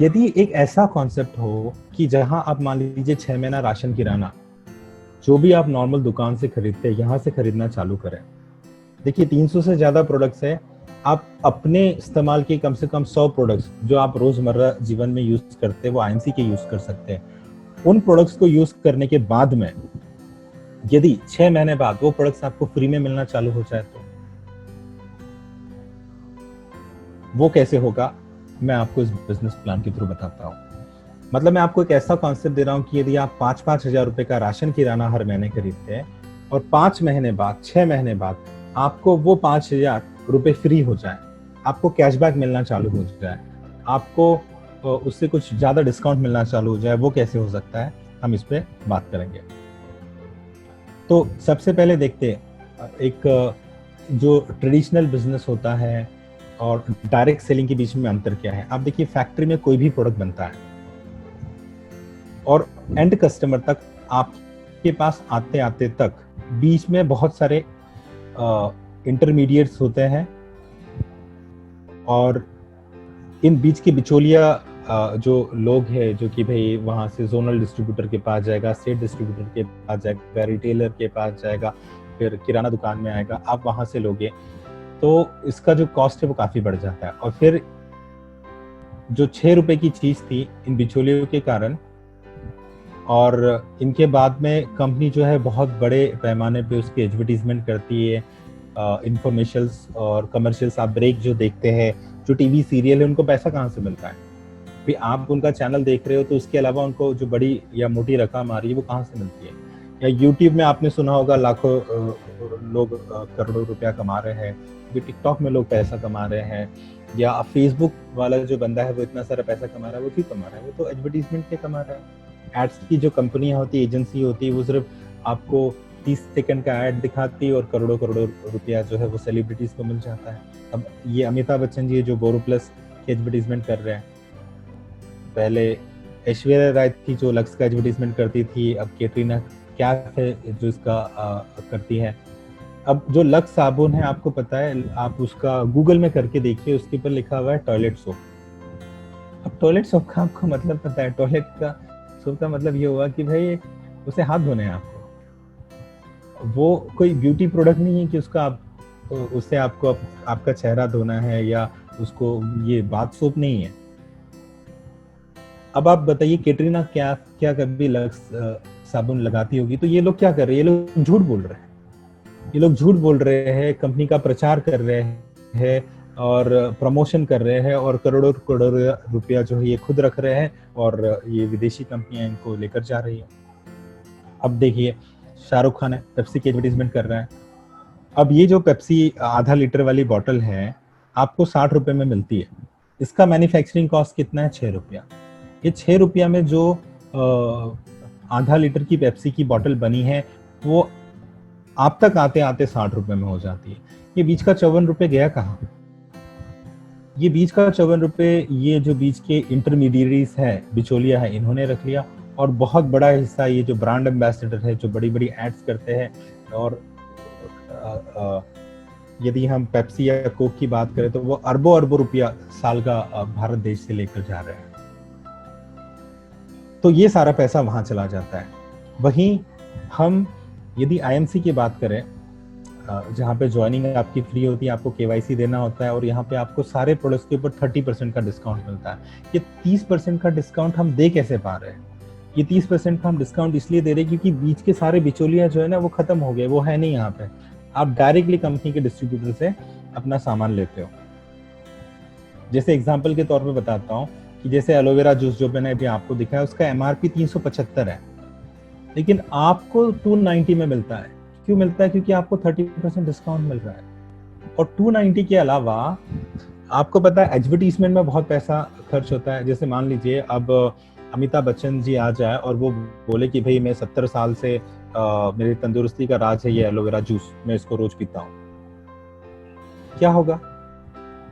यदि एक ऐसा कॉन्सेप्ट हो कि जहां आप मान लीजिए 6 महीना राशन किराना जो भी आप नॉर्मल दुकान से खरीदते हैं यहाँ से खरीदना चालू करें। देखिए 300 से ज्यादा प्रोडक्ट्स है, आप अपने इस्तेमाल के कम से कम 100 प्रोडक्ट्स जो आप रोजमर्रा जीवन में यूज करते हैं वो आईएमसी के यूज कर सकते हैं। उन प्रोडक्ट्स को यूज करने के बाद में यदि 6 महीने बाद वो प्रोडक्ट्स आपको फ्री में मिलना चालू हो जाए तो वो कैसे होगा, मैं आपको इस बिजनेस प्लान के थ्रू बताता हूँ। मतलब मैं आपको एक ऐसा कॉन्सेप्ट दे रहा हूँ कि यदि आप 5-5 हजार रुपए का राशन किराना हर महीने खरीदते हैं और 5 महीने बाद 6 महीने बाद आपको वो 5,000 रुपए फ्री हो जाए, आपको कैशबैक मिलना चालू हो जाए, आपको उससे कुछ ज्यादा डिस्काउंट मिलना चालू हो जाए, वो कैसे हो सकता है, हम इस पे बात करेंगे। तो सबसे पहले देखते हैं एक जो ट्रेडिशनल बिजनेस होता है और डायरेक्ट सेलिंग के बीच में अंतर क्या है। आप देखिए फैक्ट्री में कोई भी प्रोडक्ट बनता है और एंड कस्टमर तक आपके पास आते आते तक बीच में बहुत सारे इंटरमीडिएट्स होते हैं और इन बीच के बिचौलिया जो लोग हैं जो कि भाई वहां से जोनल डिस्ट्रीब्यूटर के पास जाएगा, स्टेट डिस्ट्रीब्यूटर के पास जाएगा, रिटेलर के पास जाएगा, फिर किराना दुकान में आएगा, आप वहां से लोगे तो इसका जो कॉस्ट है वो काफी बढ़ जाता है। और फिर जो 6 रुपए की चीज थी इन बिचौलियों के कारण और इनके बाद में कंपनी जो है बहुत बड़े पैमाने पे उसकी एडवर्टीजमेंट करती है, इंफॉर्मेशंस और कमर्शियल्स आप ब्रेक जो देखते हैं, जो टीवी सीरियल है, उनको पैसा कहाँ से मिलता है भी आप उनका चैनल देख रहे हो तो उसके अलावा उनको जो बड़ी या मोटी रकम आ रही है वो कहाँ से मिलती है। या यूट्यूब में आपने सुना होगा लाखों लोग करोड़ों रुपया कमा रहे हैं, टिकटॉक में लोग पैसा कमा रहे हैं, या फेसबुक वाला जो बंदा है वो इतना सारा पैसा कमा रहा है, वो क्यों कमा रहा है, वो तो एडवर्टीजमेंट पे कमा रहा है। एड्स की जो कंपनियां होती है, एजेंसी होती है, वो सिर्फ आपको 30 सेकंड का ऐड दिखाती है और करोड़ों करोड़ों रुपया जो है वो सेलिब्रिटीज को मिल जाता है। अब ये अमिताभ बच्चन जी जो बोरो प्लस की एडवर्टीजमेंट कर रहे हैं, पहले ऐश्वर्या राय थी जो लक्स का एडवर्टीजमेंट करती थी, अब कैटरीना कैफ है जो इसका करती है। अब जो लक्स साबुन है आपको पता है, आप उसका गूगल में करके देखिए, उसके ऊपर लिखा हुआ है टॉयलेट सोप। अब टॉयलेट सोप का आपको मतलब पता है, टॉयलेट का सोप का मतलब ये हुआ कि भाई उसे हाथ धोने हैं आपको, वो कोई ब्यूटी प्रोडक्ट नहीं है कि उसका आप उससे आपको आपका चेहरा धोना है या उसको, ये बाथ सोप नहीं है। अब आप बताइए कैटरीना क्या कभी लक्स साबुन लगाती होगी, तो ये लोग क्या कर रहे हैं, ये लोग झूठ बोल रहे हैं, ये लोग झूठ बोल रहे हैं, कंपनी का प्रचार कर रहे हैं और प्रमोशन कर रहे हैं और करोड़ों करोड़ों रुपया जो है ये खुद रख रहे हैं और ये विदेशी कंपनियां इनको लेकर जा रही है। अब देखिए शाहरुख खान है, पेप्सी की एडवर्टीजमेंट कर रहा है। अब ये जो पेप्सी आधा लीटर वाली बॉटल है आपको 60 रुपए में मिलती है, इसका मैन्युफैक्चरिंग कॉस्ट कितना है, 6 रुपया। ये 6 रुपया में जो आधा लीटर की पेप्सी की बॉटल बनी है वो आप तक आते आते 60 रुपए में हो जाती है। ये बीच का 54 रुपए गया कहाँ, ये बीच का 54 रुपए ये जो बीच के इंटरमीडिएटरीज है, बिचौलिया है, इन्होंने रख लिया। और बहुत बड़ा हिस्सा ये जो ब्रांड एम्बेसडर है जो बड़ी बड़ी एड्स करते हैं, और यदि हम पेप्सी या कोक की बात करें तो वो अरबों अरबों रुपया साल का भारत देश से लेकर जा रहे हैं, तो ये सारा पैसा वहां चला जाता है। वहीं हम यदि आईएमसी की बात करें, जहाँ पे ज्वाइनिंग आपकी फ्री होती है, आपको केवाईसी देना होता है और यहाँ पे आपको सारे प्रोडक्ट्स के ऊपर 30% का डिस्काउंट मिलता है। ये 30% का डिस्काउंट हम दे कैसे पा रहे हैं, ये 30% का हम डिस्काउंट इसलिए दे रहे हैं क्योंकि बीच के सारे बिचौलिया जो है ना वो खत्म हो गए, वो है नहीं यहाँ पे। आप डायरेक्टली कंपनी के डिस्ट्रीब्यूटर से अपना सामान लेते हो। जैसे एग्जाम्पल के तौर पर बताता हूँ कि जैसे एलोवेरा जूस जो मैंने अभी आपको दिखाया उसका एमआरपी 375 है, लेकिन आपको 290 में मिलता है। क्यों मिलता है, क्योंकि आपको 30% डिस्काउंट मिल रहा है। और 290 के अलावा आपको पता है एडवर्टीजमेंट में बहुत पैसा खर्च होता है। जैसे मान लीजिए अब अमिताभ बच्चन जी आ जाए और वो बोले कि भाई मैं 70 साल से मेरी तंदुरुस्ती का राज है ये एलोवेरा जूस, मैं इसको रोज पीता हूँ, क्या होगा,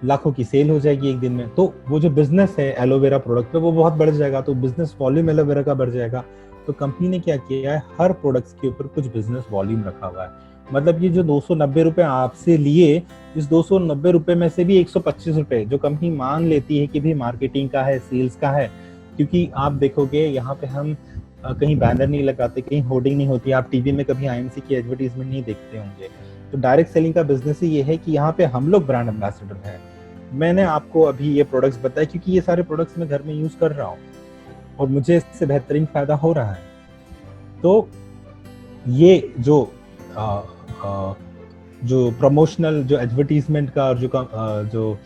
लाखों की सेल हो जाएगी एक दिन में। तो वो जो बिजनेस है एलोवेरा प्रोडक्ट पे वो बहुत बढ़ जाएगा, तो बिजनेस वॉल्यूम एलोवेरा का बढ़ जाएगा। तो कंपनी ने क्या किया है, हर प्रोडक्ट्स के ऊपर कुछ बिजनेस वॉल्यूम रखा हुआ है। मतलब ये जो 290 रुपए आपसे लिए, इस 290 रुपए में से भी 125 रुपए जो कंपनी मान लेती है कि भाई मार्केटिंग का है, सेल्स का है, क्योंकि आप देखोगे यहाँ पे हम कहीं बैनर नहीं लगाते, कहीं होर्डिंग नहीं होती, आप टीवी में कभी आईएमसी की एडवर्टीजमेंट नहीं देखते होंगे। तो डायरेक्ट सेलिंग का बिजनेस ही ये है कि यहाँ पे हम लोग ब्रांड एम्बेसडर हैं। मैंने आपको अभी ये प्रोडक्ट्स बताए क्योंकि ये सारे प्रोडक्ट्स मैं घर में यूज कर रहा हूँ और मुझे इससे बेहतरीन फायदा हो रहा है। तो ये जो जो प्रमोशनल, जो एडवर्टीजमेंट का और जो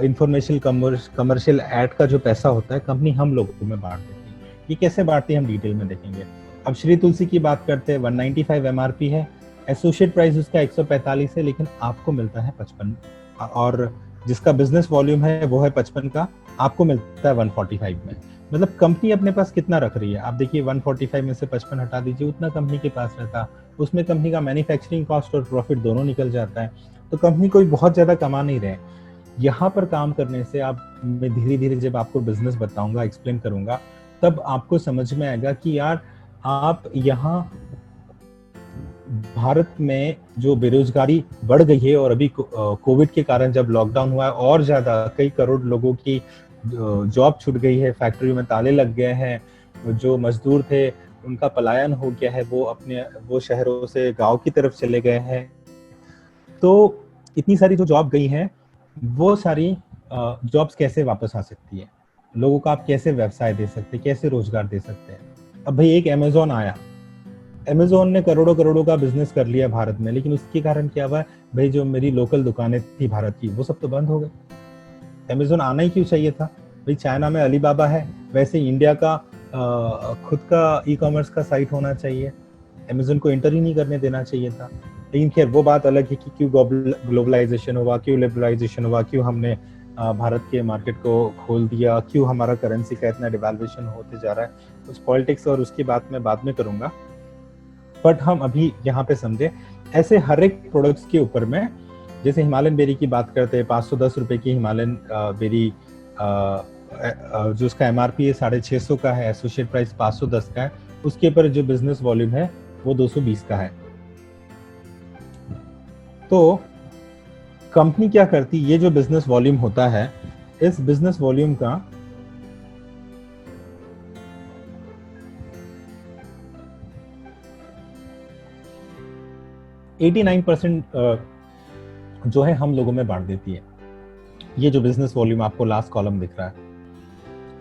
इंफॉर्मेशन कमर्शियल एड का जो पैसा होता है, कंपनी हम लोगों में बांट देती है। ये कैसे बांटती है हम डिटेल में देखेंगे। अब श्री तुलसी की बात करते हैं, 195 एमआरपी है, एसोसिएट प्राइस उसका 145 है, लेकिन आपको मिलता है 55, और जिसका बिजनेस वॉल्यूम है वो है 55 का, आपको मिलता है 145 में। मतलब कंपनी अपने पास कितना रख रही है, आप देखिए 145 में से 55 हटा दीजिए, उतना कंपनी के पास रहता, उसमें कंपनी का मैन्युफैक्चरिंग कॉस्ट और प्रॉफिट दोनों निकल जाता है। तो कंपनी कोई बहुत ज्यादा कमा नहीं रहे। यहाँ पर काम करने से आप, मैं धीरे धीरे जब आपको बिजनेस बताऊंगा, एक्सप्लेन करूंगा, तब आपको समझ में आएगा कि यार आप यहाँ भारत में जो बेरोजगारी बढ़ गई है, और अभी कोविड के कारण जब लॉकडाउन हुआ है और ज्यादा कई करोड़ लोगों की जॉब छूट गई है, फैक्ट्री में ताले लग गए हैं, जो मजदूर थे उनका पलायन हो गया है, वो शहरों से गांव की तरफ चले गए हैं। तो इतनी सारी जो जॉब गई हैं, वो सारी जॉब्स कैसे वापस आ सकती है, लोगों को आप कैसे व्यवसाय दे सकते हैं, कैसे रोजगार दे सकते हैं। अब भाई एक अमेजोन आया, अमेजोन ने करोड़ों करोड़ों का बिजनेस कर लिया भारत में, लेकिन उसके कारण क्या हुआ, भाई जो मेरी लोकल दुकानें थी भारत की, वो सब तो बंद हो गई। अमेजोन आना ही क्यों चाहिए था भाई, चाइना में अलीबाबा है, वैसे इंडिया का खुद का ई कॉमर्स का साइट होना चाहिए, अमेजोन को एंटर ही नहीं करने देना चाहिए था। लेकिन खैर वो बात अलग है कि क्यों ग्लोबलाइजेशन हुआ, क्यों लिबरलाइजेशन हुआ, क्यों हमने भारत के मार्केट को खोल दिया, क्यों हमारा करेंसी का इतना डिवैल्यूएशन होते जा रहा है। उस पॉलिटिक्स और उसकी बात मैं बाद में करूंगा, बट हम अभी यहाँ पे समझे ऐसे हर एक प्रोडक्ट्स के ऊपर में, जैसे हिमालयन बेरी की बात करते हैं, 510 रुपए की हिमालयन बेरी, जो उसका एमआरपी है 650 का है, एसोसिएट प्राइस 510 का है, उसके ऊपर जो बिजनेस वॉल्यूम है वो 220 का है। तो कंपनी क्या करती, ये जो बिजनेस वॉल्यूम होता है, इस बिजनेस वॉल्यूम का 89% जो है हम लोगों में बांट देती है। ये जो बिजनेस वॉल्यूम आपको लास्ट कॉलम दिख रहा है,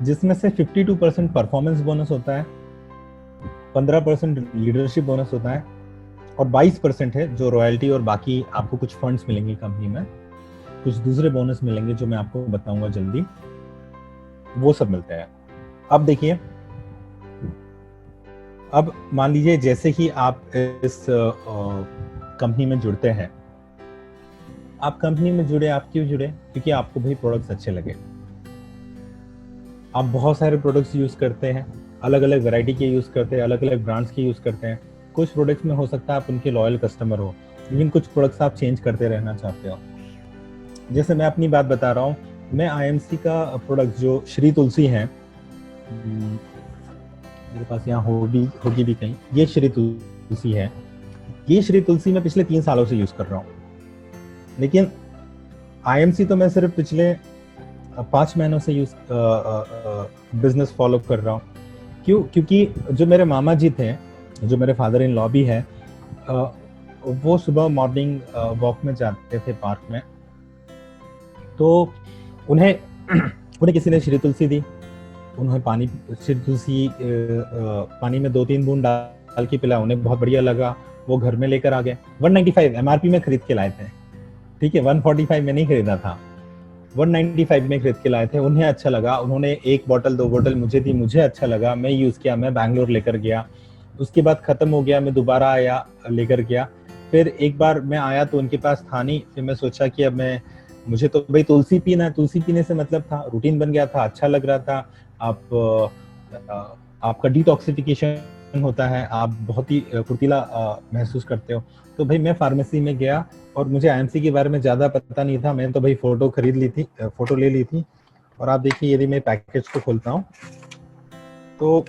जिसमें से 52% परफॉर्मेंस बोनस होता है, 15% लीडरशिप बोनस होता है, और 22% है जो रॉयल्टी और बाकी आपको कुछ फंड्स मिलेंगे कंपनी में, कुछ दूसरे बोनस मिलेंगे जो मैं आपको बताऊंगा जल्दी, वो सब मिलते हैं। अब देखिए, अब मान लीजिए जैसे ही आप इस कंपनी में जुड़ते हैं, आप कंपनी में जुड़े, आप क्यों जुड़े, क्योंकि आपको भाई प्रोडक्ट्स अच्छे लगे। आप बहुत सारे प्रोडक्ट्स यूज करते हैं, अलग अलग वैरायटी के यूज करते हैं, अलग अलग ब्रांड्स के यूज करते हैं। कुछ प्रोडक्ट्स में हो सकता है आप उनके लॉयल कस्टमर हो, लेकिन कुछ प्रोडक्ट्स आप चेंज करते रहना चाहते हो। जैसे मैं अपनी बात बता रहा हूँ, मैं आईएमसी का प्रोडक्ट जो श्री तुलसी है, मेरे पास यहाँ होगी भी कहीं, ये श्री तुलसी है, ये श्री तुलसी मैं पिछले 3 सालों से यूज कर रहा हूँ। लेकिन आईएमसी तो मैं सिर्फ पिछले 5 महीनों से बिजनेस फॉलो कर रहा हूँ। क्यों? क्योंकि जो मेरे मामा जी थे, जो मेरे फादर इन लॉ भी है, वो सुबह मॉर्निंग वॉक में जाते थे पार्क में, तो उन्हें किसी ने श्री तुलसी दी, उन्हें श्री तुलसी पानी में 2-3 बूंद डाल के पिलाया, उन्हें बहुत बढ़िया लगा, वो घर में लेकर आ गए। 195 एमआरपी में खरीद के लाए थे, ठीक है, 145 में नहीं खरीदा था, 195 में खरीद के लाए थे। उन्हें अच्छा लगा, उन्होंने 1 बोतल 2 बोतल मुझे दी, मुझे अच्छा लगा, मैं यूज किया, मैं बैंगलोर लेकर गया, उसके बाद खत्म हो गया, मैं दोबारा आया, लेकर गया, फिर एक बार मैं आया तो उनके पास था नहीं, फिर मैं सोचा कि अब मुझे तो भाई तुलसी पीना है, तुलसी पीने से मतलब था, रूटीन बन गया था, अच्छा लग रहा था। आपका डिटॉक्सिफिकेशन होता है, आप बहुत ही फुर्तीला महसूस करते हो। तो भाई मैं फार्मेसी में गया, और मुझे आईएमसी के बारे में ज्यादा पता नहीं था, मैंने तो भाई फोटो ले ली थी। और आप देखिए, यदि मैं पैकेज को खोलता हूँ तो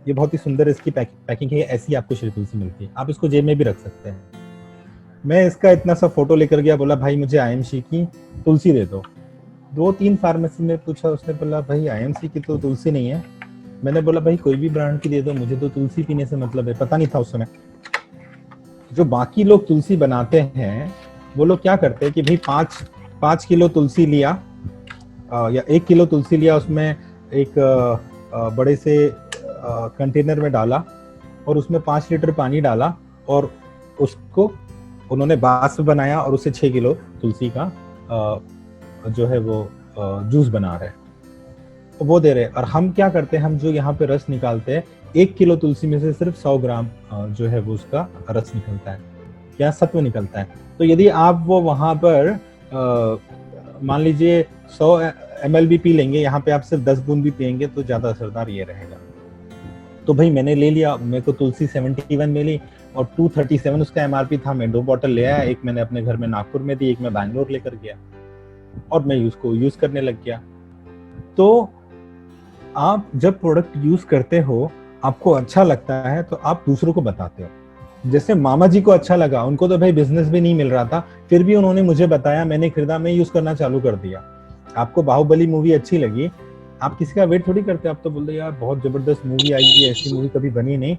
ये बहुत ही सुंदर इसकी पैकिंग है, ऐसी आपको श्री तुलसी मिलती है। आप इसको जेब में भी रख सकते हैं। मैं इसका इतना सा फोटो लेकर गया, बोला भाई मुझे आईएमसी की तुलसी दे दो। 2-3 फार्मेसी में पूछा, उसने बोला भाई आईएमसी की तो तुलसी नहीं है। मैंने बोला भाई कोई भी ब्रांड की दे दो, मुझे तो तुलसी पीने से मतलब है। पता नहीं था उस समय। जो बाकी लोग तुलसी बनाते हैं वो लोग क्या करते हैं कि भाई 5 किलो तुलसी लिया, या 1 किलो तुलसी लिया, उसमें एक बड़े से कंटेनर में डाला और उसमें 5 लीटर पानी डाला और उसको उन्होंने बांस बनाया और उससे 6 किलो तुलसी का जो है वो जूस बना रहे, तो वो दे रहे। और हम क्या करते हैं, हम जो यहाँ पे रस निकालते हैं, 1 किलो तुलसी में से सिर्फ 100 ग्राम जो है वो उसका रस निकलता है या सत्व निकलता है। तो यदि आप वो वहां पर मान लीजिए 100 ml भी पी लेंगे, यहाँ पे आप सिर्फ 10 बूंद भी पियेंगे तो ज्यादा असरदार ये रहेगा। तो भाई मैंने ले लिया, मेरे को तुलसी 71 मिली और 237 उसका एमआरपी था। मैं 2 बॉटल ले आया, एक मैंने अपने घर में नागपुर में दी, एक मैं बैंगलोर लेकर गया और मैं उसको यूज करने लग गया। तो आप जब प्रोडक्ट यूज करते हो, आपको अच्छा लगता है तो आप दूसरों को बताते हो। जैसे मामा जी को अच्छा लगा, उनको तो भाई बिजनेस भी नहीं मिल रहा था, फिर भी उन्होंने मुझे बताया, मैंने खरीदा, मैं यूज करना चालू कर दिया। आपको बाहुबली मूवी अच्छी लगी, आप किसी का वेट थोड़ी करते, आप तो बोलते यार बहुत जबरदस्त मूवी आई है, ऐसी मूवी कभी बनी नहीं,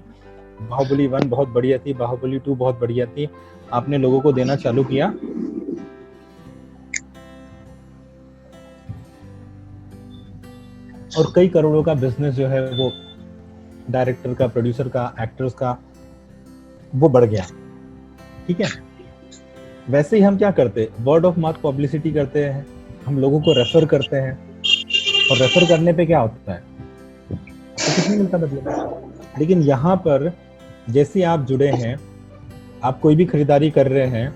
बाहुबली 1 बहुत बढ़िया थी, बाहुबली 2 बहुत बढ़िया थी। आपने लोगों को देना चालू किया और कई करोड़ों का बिजनेस जो है वो डायरेक्टर का, प्रोड्यूसर का, एक्टर्स का वो बढ़ गया। ठीक है, वैसे ही हम क्या करते, वर्ड ऑफ माउथ पब्लिसिटी करते हैं, हम लोगों को रेफर करते हैं और रेफर करने पे क्या होता है, तो कुछ नहीं मिलता मतलब। लेकिन यहाँ पर जैसे आप जुड़े हैं, आप कोई भी खरीदारी कर रहे हैं,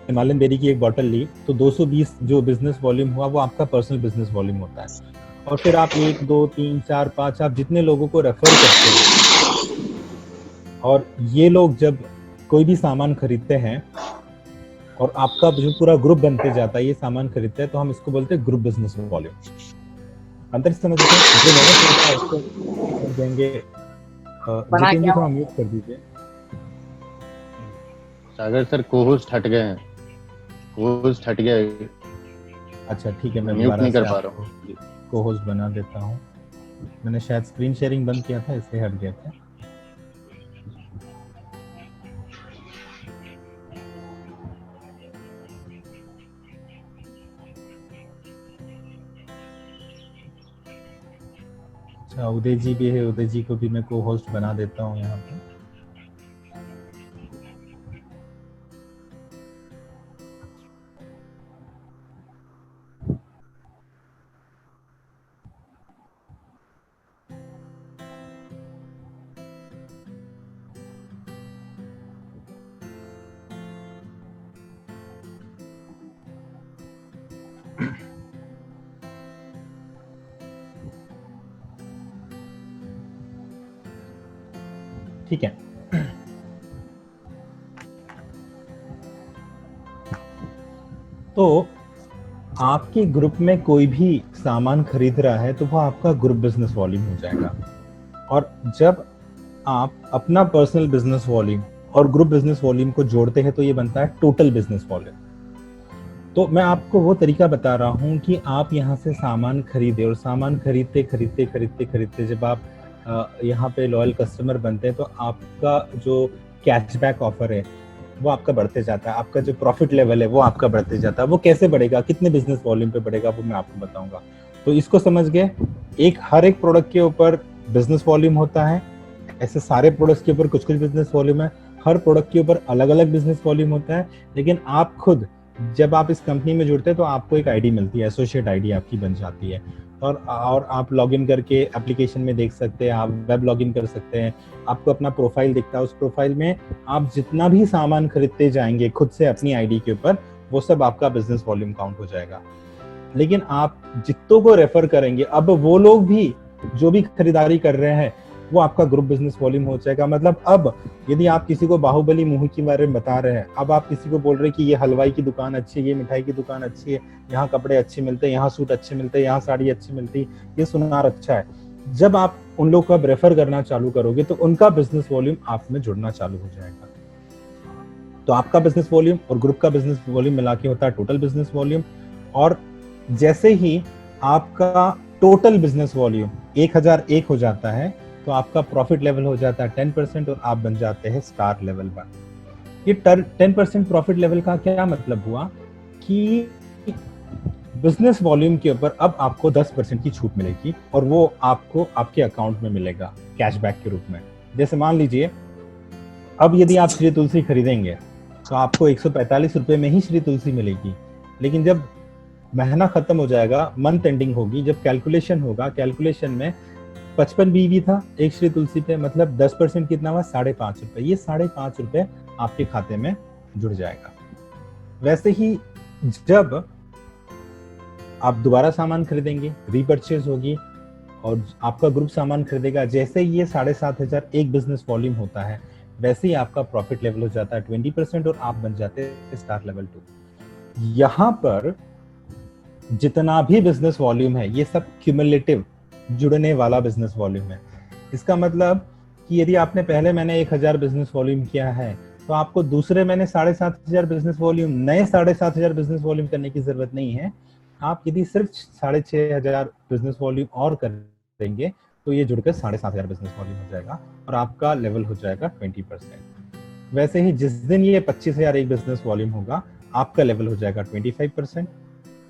हिमालयन डेयरी की एक बोतल ली तो 220 जो बिजनेस वॉल्यूम हुआ वो आपका पर्सनल बिजनेस वॉल्यूम होता है। और फिर आप 1, 2, 3, 4, 5 आप जितने लोगों को रेफर करते हैं, और ये लोग जब कोई भी सामान खरीदते हैं और आपका जो पूरा ग्रुप बनते जाता है, ये सामान खरीदते हैं, तो हम इसको बोलते हैं ग्रुप बिजनेस वॉल्यूम। अंतर समझ देंगे। जितेंद्र जी थोड़ा म्यूट कर दीजिए। सागर सर कोहोस्ट हट गए हैं, कोहोस्ट हट गया। अच्छा ठीक है, मैं म्यूट नहीं कर पा रहा हूँ, को-होस्ट बना देता हूँ। मैंने शायद स्क्रीन शेयरिंग बंद किया था इसलिए हट गया था। अच्छा उदय जी भी है, उदय जी को भी मैं को-होस्ट बना देता हूँ यहाँ पे। ठीक है, तो आपके ग्रुप में कोई भी सामान खरीद रहा है तो वो आपका ग्रुप बिजनेस वॉल्यूम हो जाएगा। और जब आप अपना पर्सनल बिजनेस वॉल्यूम और ग्रुप बिजनेस वॉल्यूम को जोड़ते हैं तो ये बनता है टोटल बिजनेस वॉल्यूम। तो मैं आपको वो तरीका बता रहा हूँ कि आप यहाँ से सामान खरीदे, और सामान खरीदते खरीदते खरीदते खरीदते जब आप यहाँ पे लॉयल कस्टमर बनते हैं तो आपका जो कैशबैक ऑफर है वो आपका बढ़ते जाता है, आपका जो प्रॉफिट लेवल है वो आपका बढ़ते जाता है। वो कैसे बढ़ेगा, कितने बिजनेस वॉल्यूम पे बढ़ेगा, वो मैं आपको बताऊंगा। तो इसको समझ गए, हर एक प्रोडक्ट के ऊपर बिजनेस वॉल्यूम होता है, ऐसे सारे प्रोडक्ट्स के ऊपर कुछ कुछ बिजनेस वॉल्यूम है, हर प्रोडक्ट के ऊपर अलग अलग बिजनेस वॉल्यूम होता है। लेकिन आप खुद जब आप इस कंपनी में जुड़ते हैं तो आपको एक आईडी मिलती है, एसोसिएट आईडी आपकी बन जाती है, और आप लॉगिन करके एप्लीकेशन में देख सकते हैं, आप वेब लॉगिन कर सकते हैं, आपको अपना प्रोफाइल दिखता है, उस प्रोफाइल में आप जितना भी सामान खरीदते जाएंगे खुद से अपनी आईडी के ऊपर, वो सब आपका बिजनेस वॉल्यूम काउंट हो जाएगा। लेकिन आप जितनों को रेफर करेंगे, अब वो लोग भी जो भी खरीदारी कर रहे हैं वो आपका ग्रुप बिजनेस वॉल्यूम हो जाएगा। मतलब अब यदि आप किसी को बाहुबली मूवी के बारे में बता रहे हैं, अब आप किसी को बोल रहे हैं कि ये हलवाई की दुकान अच्छी है, ये मिठाई की दुकान अच्छी है, यहाँ कपड़े अच्छे मिलते हैं, यहाँ सूट अच्छे मिलते हैं, यहाँ साड़ी अच्छी मिलती है, ये सुनार अच्छा है, जब आप उन लोग को अब रेफर करना चालू करोगे तो उनका बिजनेस वॉल्यूम आप में जुड़ना चालू हो जाएगा। तो आपका बिजनेस वॉल्यूम और ग्रुप का बिजनेस वॉल्यूम मिला के होता है टोटल बिजनेस वॉल्यूम। और जैसे ही आपका टोटल बिजनेस वॉल्यूम 1001 हो जाता है तो आपका प्रॉफिट लेवल हो जाता है 10% और आप बन जाते हैं स्टार लेवल पर। ये 10% प्रॉफिट लेवल का क्या मतलब हुआ कि बिजनेस वॉल्यूम के ऊपर अब आपको 10% की छूट मिलेगी और वो आपको आपके अकाउंट में मिलेगा कैशबैक के रूप में। जैसे मान लीजिए अब यदि आप श्री तुलसी खरीदेंगे तो आपको 145 रुपए में ही श्री तुलसी मिलेगी, लेकिन जब महीना खत्म हो जाएगा, मंथ एंडिंग होगी, जब कैलकुलेशन होगा, कैलकुलेशन में 55 बीवी था एक श्री तुलसी पे, मतलब 10% कितना हुआ 5.5 रुपए। ये 5.5 रुपए आपके खाते में जुड़ जाएगा। वैसे ही जब आप दोबारा सामान खरीदेंगे, रीपरचेज होगी और आपका ग्रुप सामान खरीदेगा, जैसे ही ये 7,500 एक बिजनेस वॉल्यूम होता है वैसे ही आपका प्रॉफिट लेवल हो जाता है 20% और आप बन जाते हैं स्टार लेवल 2। यहाँ पर जितना भी बिजनेस वॉल्यूम है ये सब क्यूमुलेटिव जुड़ने वाला बिजनेस वॉल्यूम है। इसका मतलब कि यदि आपने पहले महीने 1,000 बिजनेस वॉल्यूम किया है तो आपको दूसरे महीने 7,500 बिजनेस वॉल्यूम, नए 7,500 बिजनेस वॉल्यूम करने की जरूरत नहीं है। आप यदि सिर्फ 6,500 बिजनेस वॉल्यूम और करेंगे तो ये जुड़कर 7,500 बिजनेस वॉल्यूम हो जाएगा और आपका लेवल हो जाएगा 20%। वैसे ही जिस दिन ये 25,000 एक बिजनेस वॉल्यूम होगा आपका लेवल हो जाएगा 25%।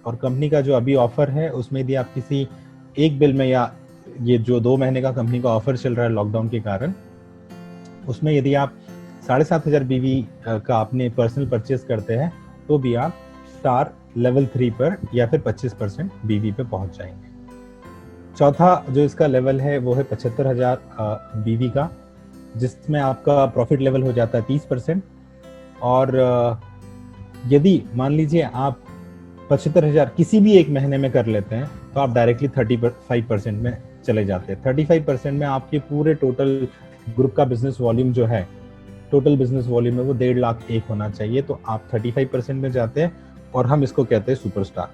और कंपनी का जो अभी ऑफर है उसमें यदि आप किसी एक बिल में, या ये जो 2 महीने का कंपनी का ऑफर चल रहा है लॉकडाउन के कारण, उसमें यदि आप 7,500 बीवी का अपने पर्सनल परचेज करते हैं तो भी आप स्टार लेवल 3 पर या फिर 25% बीवी पे पहुंच जाएंगे। चौथा जो इसका लेवल है वो है 75,000 बीवी का, जिसमें आपका प्रॉफिट लेवल हो जाता है 30%। और यदि मान लीजिए आप 75,000 किसी भी एक महीने में कर लेते हैं तो आप डायरेक्टली 35% में चले जाते हैं। 35% में आपके पूरे टोटल ग्रुप का बिजनेस वॉल्यूम जो है, टोटल बिजनेस वॉल्यूम में वो 1.5 लाख एक होना चाहिए, तो आप 35% में जाते हैं और हम इसको कहते हैं सुपरस्टार।